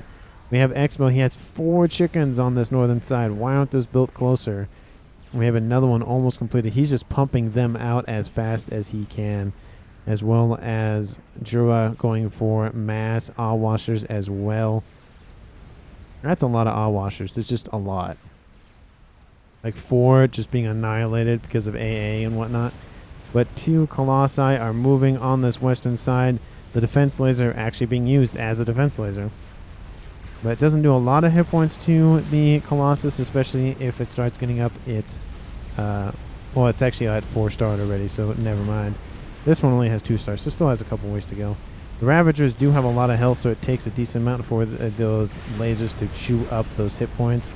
we have Expo. He has 4 chickens on this northern side. Why aren't those built closer? We have another one almost completed. He's just pumping them out as fast as he can, as well as Jura going for mass Ahwassers as well. That's a lot of Ahwassers. There's just a lot. Like 4 just being annihilated because of AA and whatnot. But 2 Colossi are moving on this western side. The defense laser actually being used as a defense laser. But it doesn't do a lot of hit points to the Colossus, especially if it starts getting up its... well, it's actually at 4-star already, so never mind. This one only has 2 stars, so still has a couple ways to go. The Ravagers do have a lot of health, so it takes a decent amount for those lasers to chew up those hit points.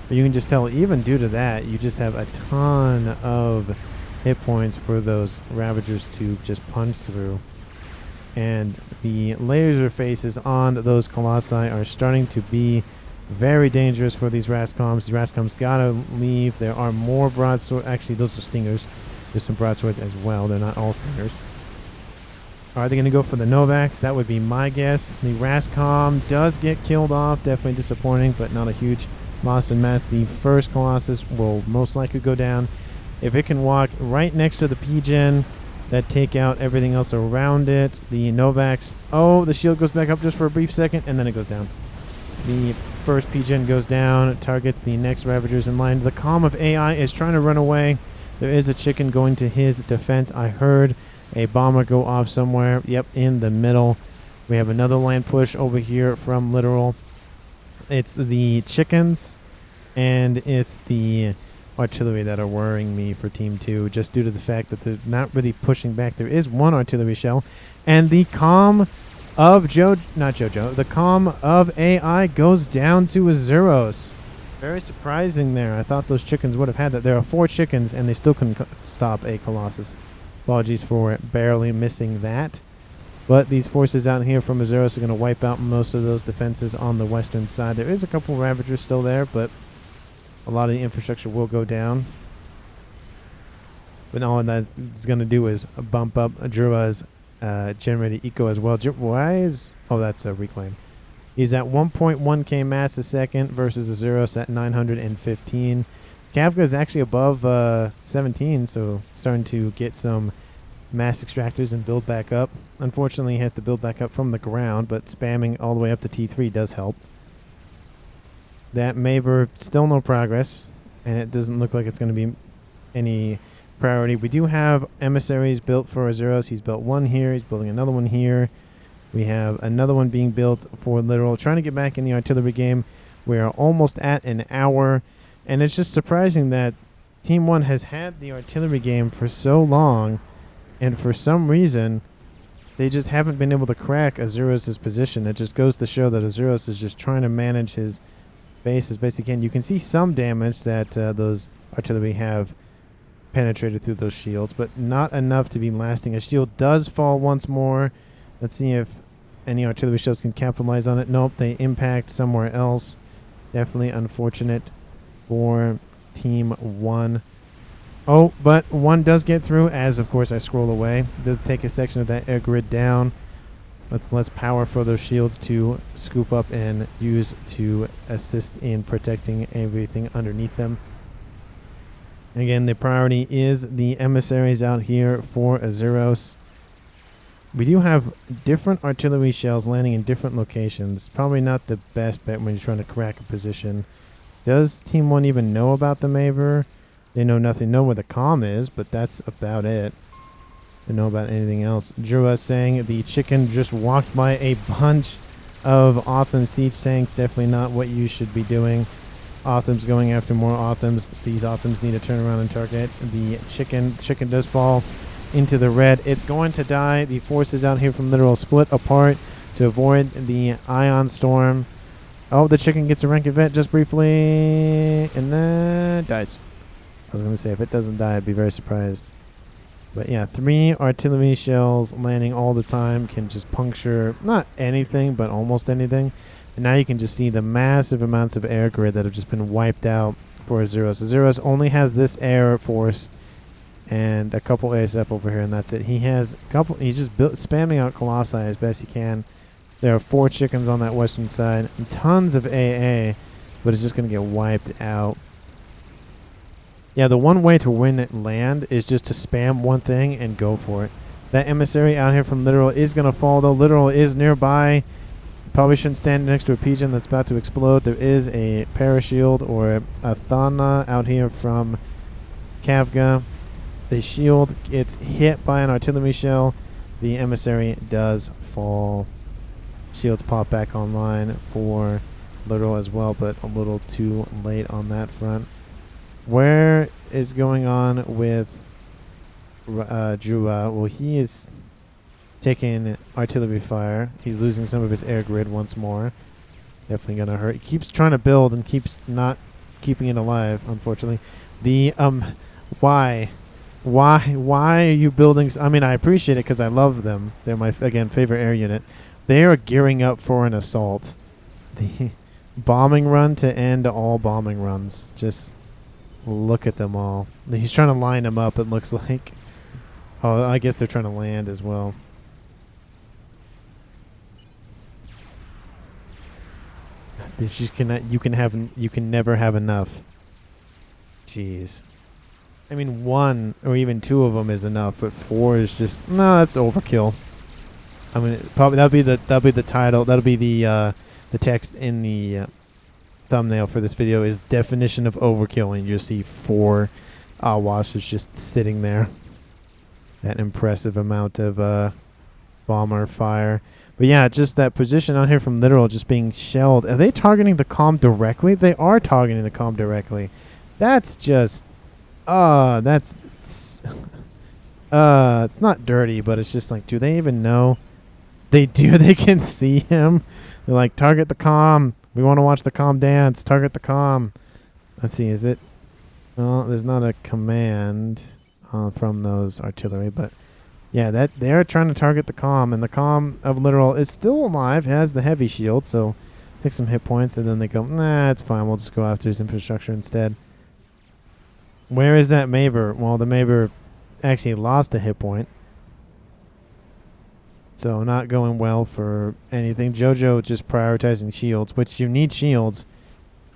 But you can just tell, even due to that, you just have a ton of hit points for those Ravagers to just punch through. And the laser faces on those Colossi are starting to be very dangerous for these Rascoms. The Rascoms gotta leave. There are more broadswords. Actually, those are Stingers. There's some broadswords as well. They're not all Stingers. Are they going to go for the Novax? That would be my guess. The Rascom does get killed off. Definitely disappointing, but not a huge loss in mass. The first Colossus will most likely go down. If it can walk right next to the P-Gen, that take out everything else around it. The Novax, oh, the shield goes back up just for a brief second, and then it goes down. The first P-Gen goes down. It targets the next Ravagers in line. The comm of AI is trying to run away. There is a chicken going to his defense. I heard a bomber go off somewhere. Yep, in the middle. We have another land push over here from Literal. It's the chickens, and it's the artillery that are worrying me for Team 2, just due to the fact that they're not really pushing back. There is one artillery shell, and the comm of the comm of AI goes down to a zeros. Very surprising there. I thought those chickens would have had that. There are 4 chickens, and they still couldn't stop a Colossus. Apologies for barely missing that. But these forces out here from Azuros are going to wipe out most of those defenses on the western side. There is a couple Ravagers still there, but a lot of the infrastructure will go down. But all that is going to do is bump up Drua's generated eco as well. Why is... Oh, that's a reclaim. He's at 1.1k mass a second versus Azuros at 915. Kafka is actually above 17, so starting to get some mass extractors and build back up. Unfortunately, he has to build back up from the ground, but spamming all the way up to T3 does help. That Maver, still no progress, and it doesn't look like it's going to be any priority. We do have emissaries built for Azuros. He's built one here. He's building another one here. We have another one being built for Literal. Trying to get back in the artillery game. We are almost at an hour, and it's just surprising that Team 1 has had the artillery game for so long, and for some reason, they just haven't been able to crack Azuros' position. It just goes to show that Azuros is just trying to manage his base as best he can. You can see some damage that those artillery have penetrated through those shields, but not enough to be lasting. A shield does fall once more. Let's see if any artillery shells can capitalize on it. Nope, they impact somewhere else. Definitely unfortunate for Team 1. Oh, but one does get through, as of course I scroll away. It does take a section of that air grid down. That's less power for those shields to scoop up and use to assist in protecting everything underneath them. Again, the priority is the emissaries out here for Azuros. We do have different artillery shells landing in different locations. Probably not the best bet when you're trying to crack a position. Does Team 1 even know about the Maver? They know nothing. Know where the comm is, but that's about it. They know about anything else. Drua saying the chicken just walked by a bunch of Otham siege tanks. Definitely not what you should be doing. Otham's going after more Othams. These Othams need to turn around and target the chicken. Chicken does fall into the red. It's going to die. The forces out here from Literal split apart to avoid the ion storm. Oh, the chicken gets a rank event just briefly, and then dies. I was going to say, if it doesn't die, I'd be very surprised. But yeah, 3 artillery shells landing all the time can just puncture not anything, but almost anything. And now you can just see the massive amounts of air grid that have just been wiped out for Azuros. Azuros only has this air force and a couple ASF over here, and that's it. He has a couple. He's just spamming out Colossi as best he can. There are 4 chickens on that western side, and tons of AA, but it's just going to get wiped out. Yeah, the one way to win land is just to spam one thing and go for it. That emissary out here from Literal is going to fall, though. Literal is nearby. Probably shouldn't stand next to a pigeon that's about to explode. There is a parashield or a Thana out here from Kavga. The shield gets hit by an artillery shell. The emissary does fall. Shields pop back online for Literal as well, but a little too late on that front. Where is going on with Drua? Well, he is taking artillery fire. He's losing some of his air grid once more. Definitely going to hurt. He keeps trying to build and keeps not keeping it alive, unfortunately. The, why are you building? I mean, I appreciate it because I love them. They're my, again, favorite air unit. They are gearing up for an assault. The bombing run to end all bombing runs. Just look at them all. He's trying to line them up, it looks like. Oh, I guess they're trying to land as well. This just cannot. You can never have enough. Jeez. I mean, 1 or even 2 of them is enough, but 4 is just that's overkill. I mean, probably that'll be the title. That'll be the text in the thumbnail for this video is definition of overkill, and you'll see 4 Ahwassas just sitting there. That impressive amount of bomber fire. But yeah, just that position out here from Literal just being shelled. Are they targeting the comm directly? They are targeting the comm directly. That's just it's not dirty, but it's just like, do they even know? They do. They can see him. They're like, target the comm. We want to watch the comm dance. Target the comm. Let's see. Is it? Well, there's not a command from those artillery, but Yeah, that they're trying to target the Calm, and the Calm of Literal is still alive, has the heavy shield, so take some hit points, and then they go, nah, it's fine, we'll just go after his infrastructure instead. Where is that Maver? Well, the Maver actually lost a hit point, so not going well for anything. Jojo just prioritizing shields, which you need shields,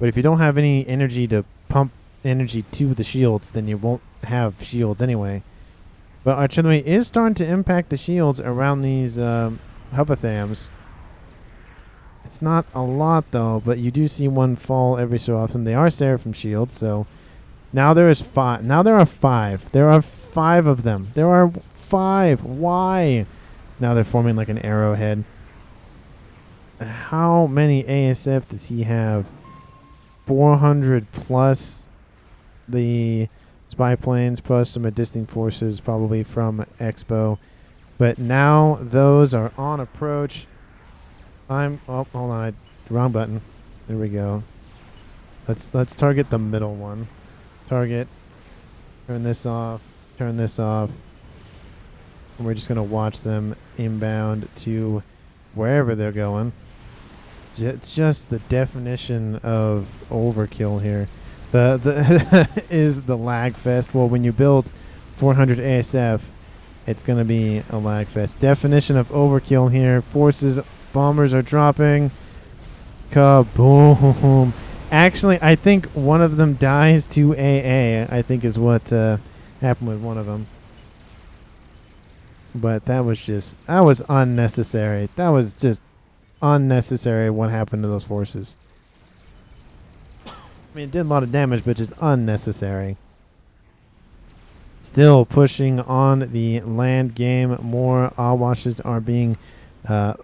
but if you don't have any energy to pump energy to the shields, then you won't have shields anyway. But artillery is starting to impact the shields around these Hubbathams. It's not a lot, though, but you do see one fall every so often. They are Seraphim shields, so now there is 5. Now there are 5. There are 5 of them. There are 5. Why? Now they're forming like an arrowhead. How many ASF does he have? 400 plus the spy planes plus some distant forces probably from Expo. But now those are on approach. Oh, hold on. Wrong button. There we go. Let's target the middle one. Target. Turn this off. Turn this off. And we're just going to watch them inbound to wherever they're going. It's just the definition of overkill here. The is the lag fest. Well, when you build 400 ASF, it's going to be a lag fest. Definition of overkill here. Forces, bombers are dropping. Kaboom. Actually, I think one of them dies to AA, I think is what happened with one of them. But that was unnecessary. That was just unnecessary what happened to those forces. I mean, it did a lot of damage, but just unnecessary. Still pushing on the land game. More Ahwassas are being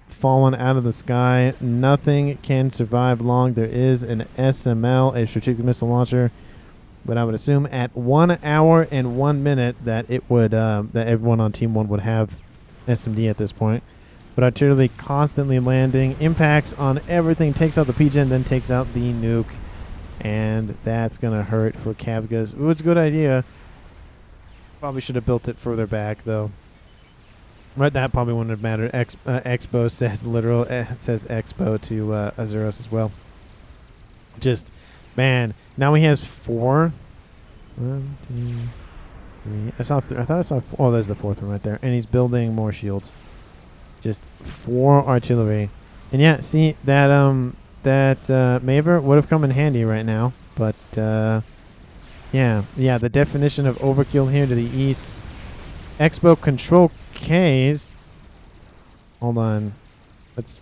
fallen out of the sky. Nothing can survive long. There is an SML, a strategic missile launcher, but I would assume at 1 hour and 1 minute that it would that everyone on Team 1 would have SMD at this point. But artillery constantly landing, impacts on everything, takes out the PGen, then takes out the nuke, and that's gonna hurt for Kavgas. It was a good idea. Probably should have built it further back though. Right, that probably wouldn't have mattered. Expo says literal. It says Expo to Azuros as well. Just, man. Now he has 4. 1, 2, 3. I thought I saw. Oh, there's the 4th one right there. And he's building more shields. Just 4 artillery. And yeah, see that Maver would have come in handy right now. But yeah, the definition of overkill here to the east. Expo control K's. Hold on. Let's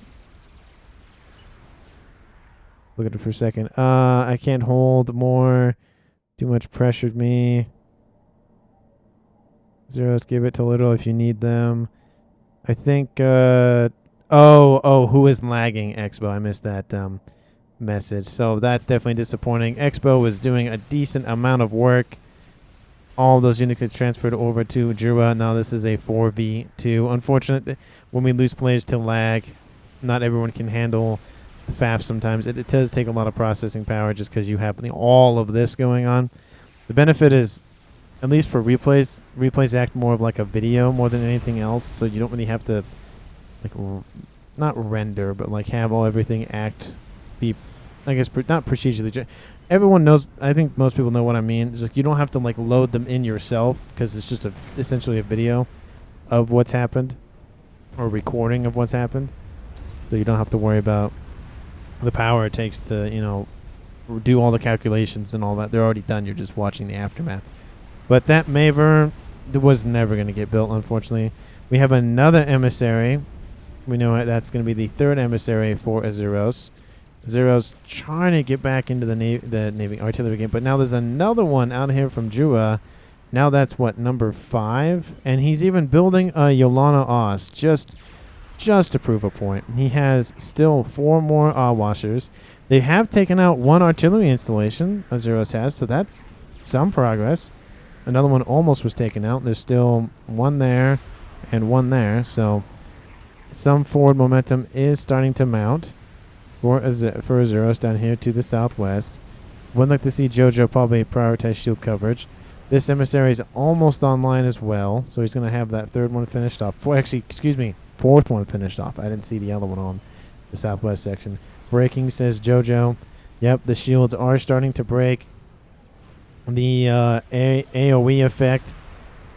look at it for a second. I can't hold more. Too much pressured me. Zeros, give it to little if you need them. I think who is lagging Expo? I missed that message. So that's definitely disappointing. Expo was doing a decent amount of work. All those units get transferred over to Jura. Now this is a 4v2. Unfortunate when we lose players to lag. Not everyone can handle the FAF sometimes. It does take a lot of processing power just because you have all of this going on. The benefit is, at least for replays act more of like a video more than anything else. So you don't really have to, like, not render, but like have everything be, I guess, not procedurally. Everyone knows. I think most people know what I mean. It's like you don't have to like load them in yourself because it's just essentially a video of what's happened or recording of what's happened. So you don't have to worry about the power it takes to do all the calculations and all that. They're already done. You're just watching the aftermath. But that Maver was never going to get built, unfortunately. We have another emissary. We know that's going to be the 3rd emissary for Azuros. Zero's trying to get back into the Navy artillery game, but now there's another one out here from Jua. Now that's what, number 5? And he's even building a Yolana Oz just to prove a point. He has still 4 more Ahwassers. They have taken out 1 artillery installation, Zeros has, so that's some progress. Another one almost was taken out. There's still 1 there and 1 there, so some forward momentum is starting to mount for Azuros down here to the southwest. Would like to see Jojo probably prioritize shield coverage. This emissary is almost online as well, so he's going to have that third one finished off. Fourth one finished off. I didn't see the other one on the southwest section. Breaking, says JoJo. Yep, the shields are starting to break. The AoE effect,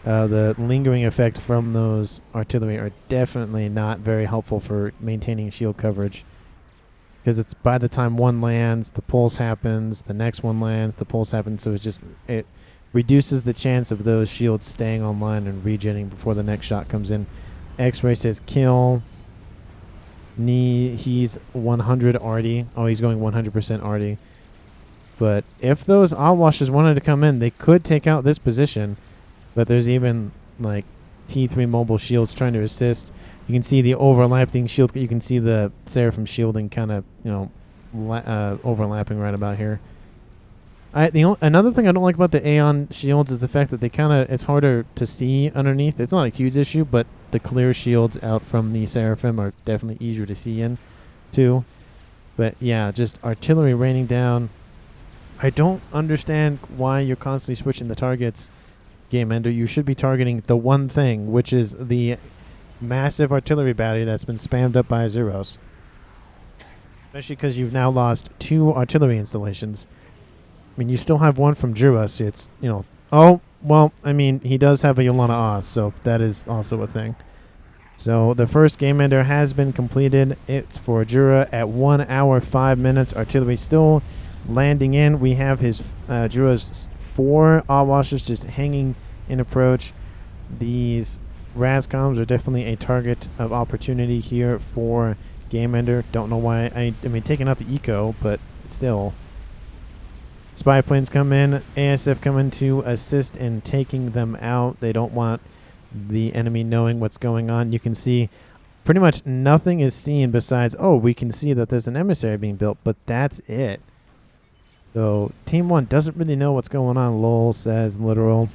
the lingering effect from those artillery are definitely not very helpful for maintaining shield coverage. Because it's by the time one lands, the pulse happens, the next one lands, the pulse happens, so it reduces the chance of those shields staying online and regenning before the next shot comes in. X-Ray says kill. He's 100 arty. Oh, he's going 100% arty. But if those Ahwassas wanted to come in, they could take out this position. But there's even like T3 mobile shields trying to assist. You can see the overlapping shield. You can see the Seraphim shielding kind of, overlapping right about here. Another thing I don't like about the Aeon shields is the fact that it's harder to see underneath. It's not a huge issue, but the clear shields out from the Seraphim are definitely easier to see in, too. But yeah, just artillery raining down. I don't understand why you're constantly switching the targets, Game Ender. You should be targeting the one thing, which is the massive artillery battery that's been spammed up by Zeros. Especially because you've now lost 2 artillery installations. I mean, you still have one from Druas. It's, oh, well, I mean, he does have a Yolana Oz, so that is also a thing. So the first Game Ender has been completed. It's for Jura at 1 hour, 5 minutes. Artillery still landing in. We have his Jura's 4 Ahwassas just hanging in approach. These Razcoms are definitely a target of opportunity here for Game Ender. Don't know why. I mean, taking out the eco, but still. Spy planes come in. ASF come in to assist in taking them out. They don't want the enemy knowing what's going on. You can see pretty much nothing is seen besides, we can see that there's an emissary being built, but that's it. So Team 1 doesn't really know what's going on, lol, says Literal.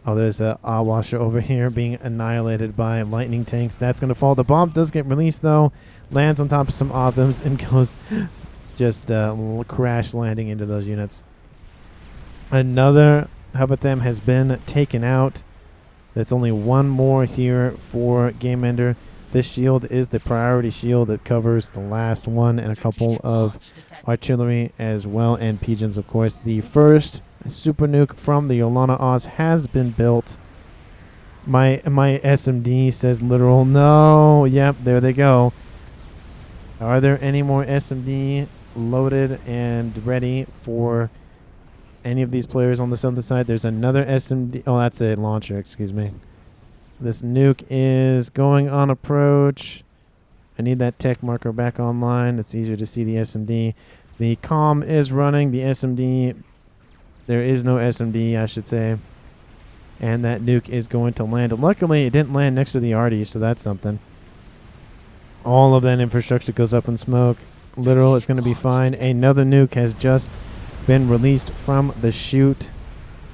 Oh, there's a Ahwassa over here being annihilated by lightning tanks. That's going to fall. The bomb does get released, though. Lands on top of some Othams and goes just crash landing into those units. Another Havatham has been taken out. There's only one more here for Game Ender. This shield is the priority shield that covers the last one and a couple of artillery as well, and pigeons, of course. The first super nuke from the Yolana Oz has been built. My SMD, says Literal. No. Yep, there they go. Are there any more SMD loaded and ready for any of these players on this other side? There's another SMD. Oh, that's a launcher, excuse me. This nuke is going on approach. I need that Techmarker back online. It's easier to see the SMD. The comm is running. The SMD, there is no SMD, I should say. And that nuke is going to land. Luckily, it didn't land next to the RD, so that's something. All of that infrastructure goes up in smoke. Literal is going to be fine. Another nuke has just been released from the chute.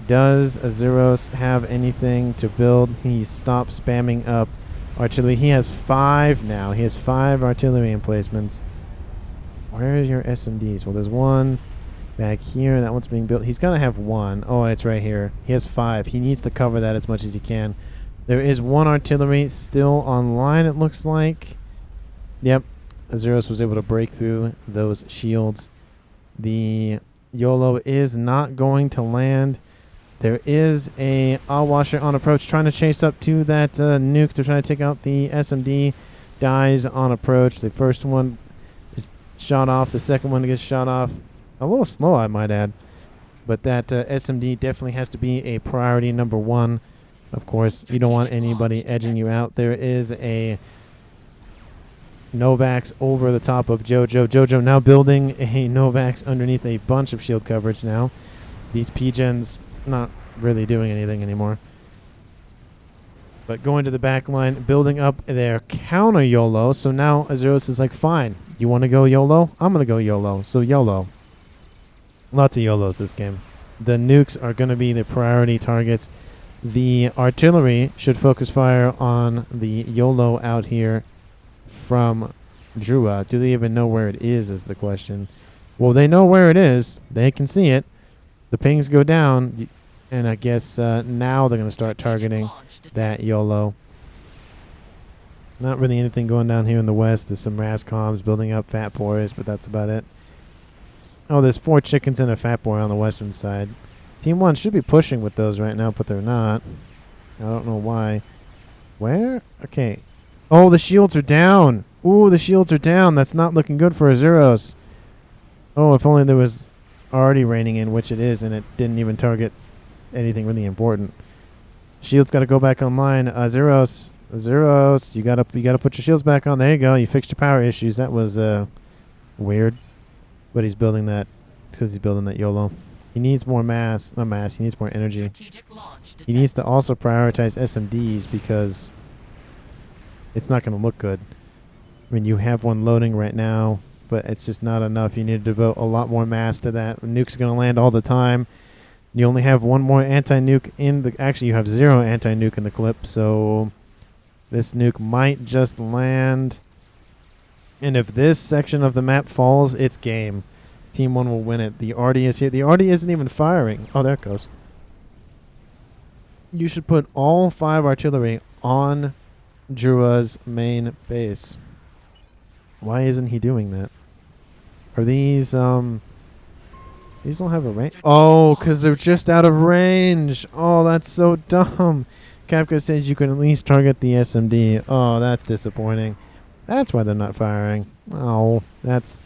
Does Azeros have anything to build? He stopped spamming up artillery. He has 5 now. He has 5 artillery emplacements. Where are your SMDs? Well, there's one back here. That one's being built. He's going to have 1. Oh, it's right here. He has 5. He needs to cover that as much as he can. There is 1 artillery still online, it looks like. Yep. Azeros was able to break through those shields. The YOLO is not going to land. There is a Ahwassa on approach trying to chase up to that nuke to try to take out the SMD. Dies on approach. The first one is shot off. The second one gets shot off. A little slow, I might add. But that SMD definitely has to be a priority number 1. Of course, you don't want anybody edging you out. There is a Novax over the top of JoJo. JoJo now building a Novax underneath a bunch of shield coverage now. These P-Gens not really doing anything anymore. But going to the back line, building up their counter YOLO. So now Azeros is like, fine, you want to go YOLO? I'm going to go YOLO. So YOLO. Lots of YOLOs this game. The nukes are going to be the priority targets. The artillery should focus fire on the YOLO out here from Drua. Do they even know where it is the question. Well, they know where it is. They can see it. The pings go down. And I guess now they're going to start targeting that YOLO. Not really anything going down here in the west. There's some Rascoms building up Fat Boys, but that's about it. Oh, there's 4 chickens and a Fat Boy on the western side. Team 1 should be pushing with those right now, but they're not. I don't know why. Where? Okay. Oh, the shields are down. Ooh, the shields are down. That's not looking good for a Zeros. Oh, if only there was already raining in, which it is, and it didn't even target anything really important. Shields got to go back online. Zeros, you gotta put your shields back on. There you go. You fixed your power issues. That was weird, but he's building that because he's building that YOLO. He needs more mass. Not mass. He needs more energy. He needs to also prioritize SMDs because it's not going to look good. I mean, you have one loading right now, but it's just not enough. You need to devote a lot more mass to that. Nuke's going to land all the time. You only have one more anti-nuke in the... Actually, you have 0 anti-nuke in the clip, so this nuke might just land. And if this section of the map falls, it's game. Team 1 will win it. The Arty is here. The Arty isn't even firing. Oh, there it goes. You should put all 5 artillery on Jura's main base. Why isn't he doing that? Are these, these don't have a range? Oh, because they're just out of range. Oh, that's so dumb. Capco says you can at least target the SMD. Oh, that's disappointing. That's why they're not firing. Oh, that's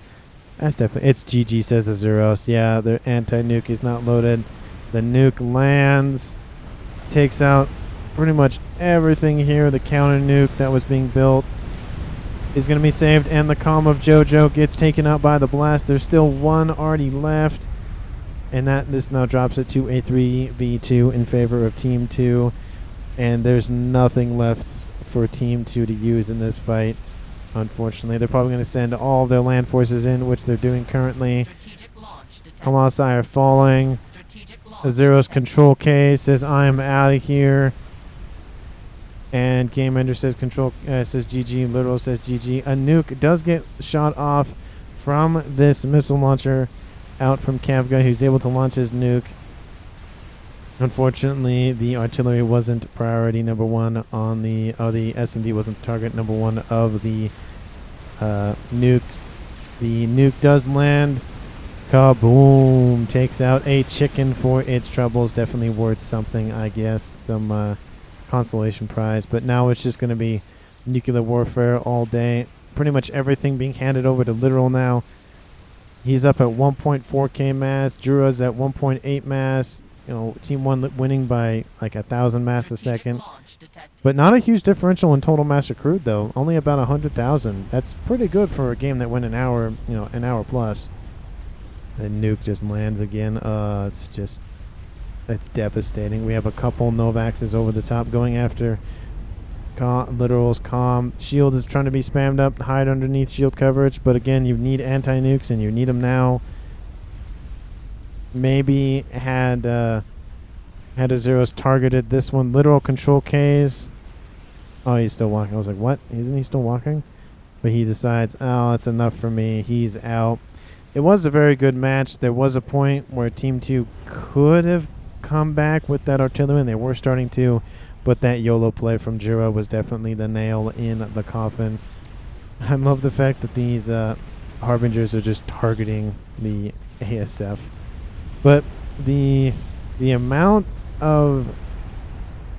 definitely... It's GG, says the Zeros. Yeah, their anti-nuke is not loaded. The nuke lands. Takes out pretty much everything here. The counter nuke that was being built is going to be saved, and the comm of JoJo gets taken out by the blast. There's still 1 Arty left, and this now drops it to a 3v2 in favor of Team 2, and there's nothing left for Team 2 to use in this fight. Unfortunately, they're probably going to send all of their land forces in, which they're doing currently. Colossi are falling. Zero's control K says I'm out of here, and Game Ender says says GG. Literal says GG. A nuke does get shot off from this missile launcher out from Kavga, who's able to launch his nuke. Unfortunately, the artillery wasn't priority number 1 on the SMD wasn't target number 1 of the nukes. The nuke does land. Kaboom! Takes out a chicken for its troubles. Definitely worth something, I guess. Some consolation prize. But now it's just going to be nuclear warfare all day. Pretty much everything being handed over to Literal now. He's up at 1.4k mass. Jura's at 1.8 mass. You know, Team 1 winning by like 1,000 mass a second. But not a huge differential in total mass accrued, though. Only about 100,000. That's pretty good for a game that went an hour, an hour plus. The nuke just lands again. It's devastating. We have a couple Novaxes over the top going after Literal's comm. Shield is trying to be spammed up, hide underneath shield coverage, but again, you need anti-nukes, and you need them now. Maybe had a Zeros targeted this one. Literal control Ks. Oh, he's still walking. I was like, what? Isn't he still walking? But he decides, oh, that's enough for me. He's out. It was a very good match. There was a point where Team 2 could have come back with that artillery, and they were starting to, but that YOLO play from Jiro was definitely the nail in the coffin. I love the fact that these Harbingers are just targeting the ASF. But the amount of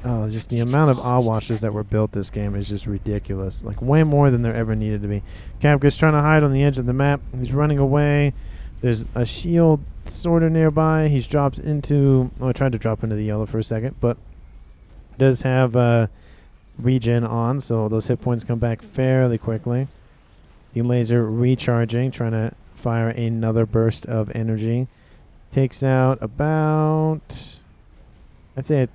just the amount of Ahwassas that were built this game is just ridiculous. Like, way more than there ever needed to be. Kapka's trying to hide on the edge of the map. He's running away. There's a shield sort of nearby. He's dropped into... Oh, I tried to drop into the yellow for a second, but does have regen on, so those hit points come back fairly quickly. The laser recharging, trying to fire another burst of energy. Takes out about... I'd say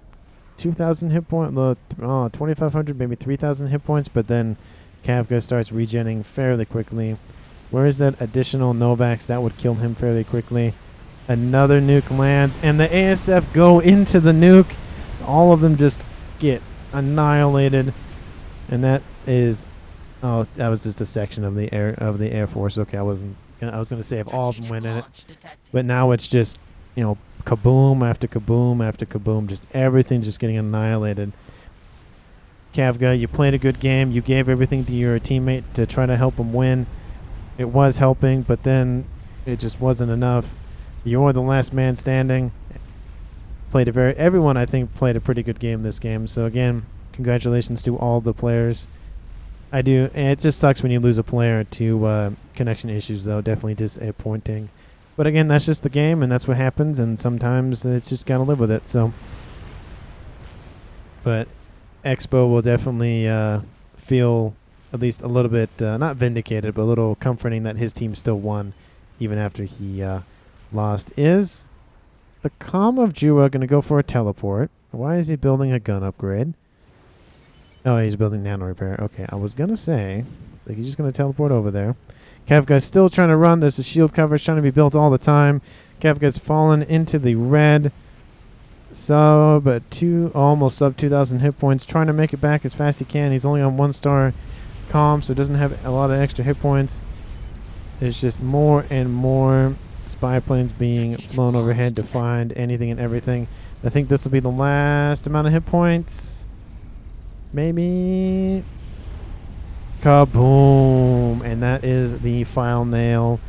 2,000 hit points, 2,500, maybe 3,000 hit points, but then Kavka starts regenning fairly quickly. Where is that additional Novax? That would kill him fairly quickly. Another nuke lands, and the ASF go into the nuke. All of them just get annihilated, and that is... Oh, that was just a section of the Air Force. Okay, I was going to say if all of them went in it, but now it's just, kaboom after kaboom after kaboom. Just everything just getting annihilated. Kavga, you played a good game. You gave everything to your teammate to try to help him win. It was helping, but then it just wasn't enough. You're the last man standing. Everyone I think played a pretty good game this game. So again, congratulations to all the players. And it just sucks when you lose a player to connection issues, though. Definitely disappointing. But again, that's just the game, and that's what happens. And sometimes it's just gotta live with it. So, but Expo will definitely feel at least a little bit, not vindicated, but a little comforting that his team still won even after he lost. Is the Calm of Jua going to go for a teleport? Why is he building a gun upgrade? Oh, he's building nano repair. Okay, I was going to say, it's like he's just going to teleport over there. Kavga's still trying to run. There's a shield coverage trying to be built all the time. Kavga's fallen into the red. Almost sub 2,000 hit points. Trying to make it back as fast as he can. He's only on 1-star calm, so doesn't have a lot of extra hit points. There's just more and more spy planes being flown overhead to find anything and everything. I think this will be the last amount of hit points. Maybe. Kaboom! And that is the final nail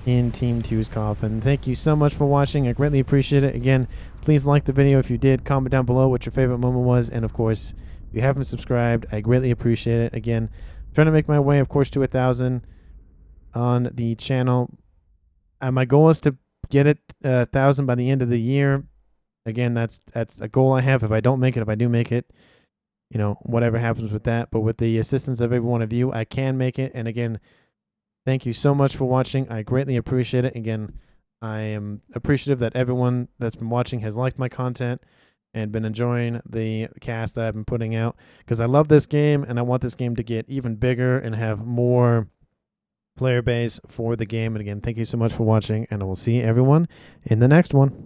in Team 2's coffin. Thank you so much for watching. I greatly appreciate it. Again, please like the video if you did. Comment down below what your favorite moment was. And of course, if you haven't subscribed, I greatly appreciate it. Again, I'm trying to make my way, of course, to 1,000 on the channel. My goal is to get it 1,000 by the end of the year. Again, that's a goal I have. If I don't make it, if I do make it, you know, whatever happens with that. But with the assistance of every one of you, I can make it. And again, thank you so much for watching. I greatly appreciate it. Again, I am appreciative that everyone that's been watching has liked my content and been enjoying the cast that I've been putting out, because I love this game and I want this game to get even bigger and have more player base for the game. And again, thank you so much for watching, and I will see everyone in the next one.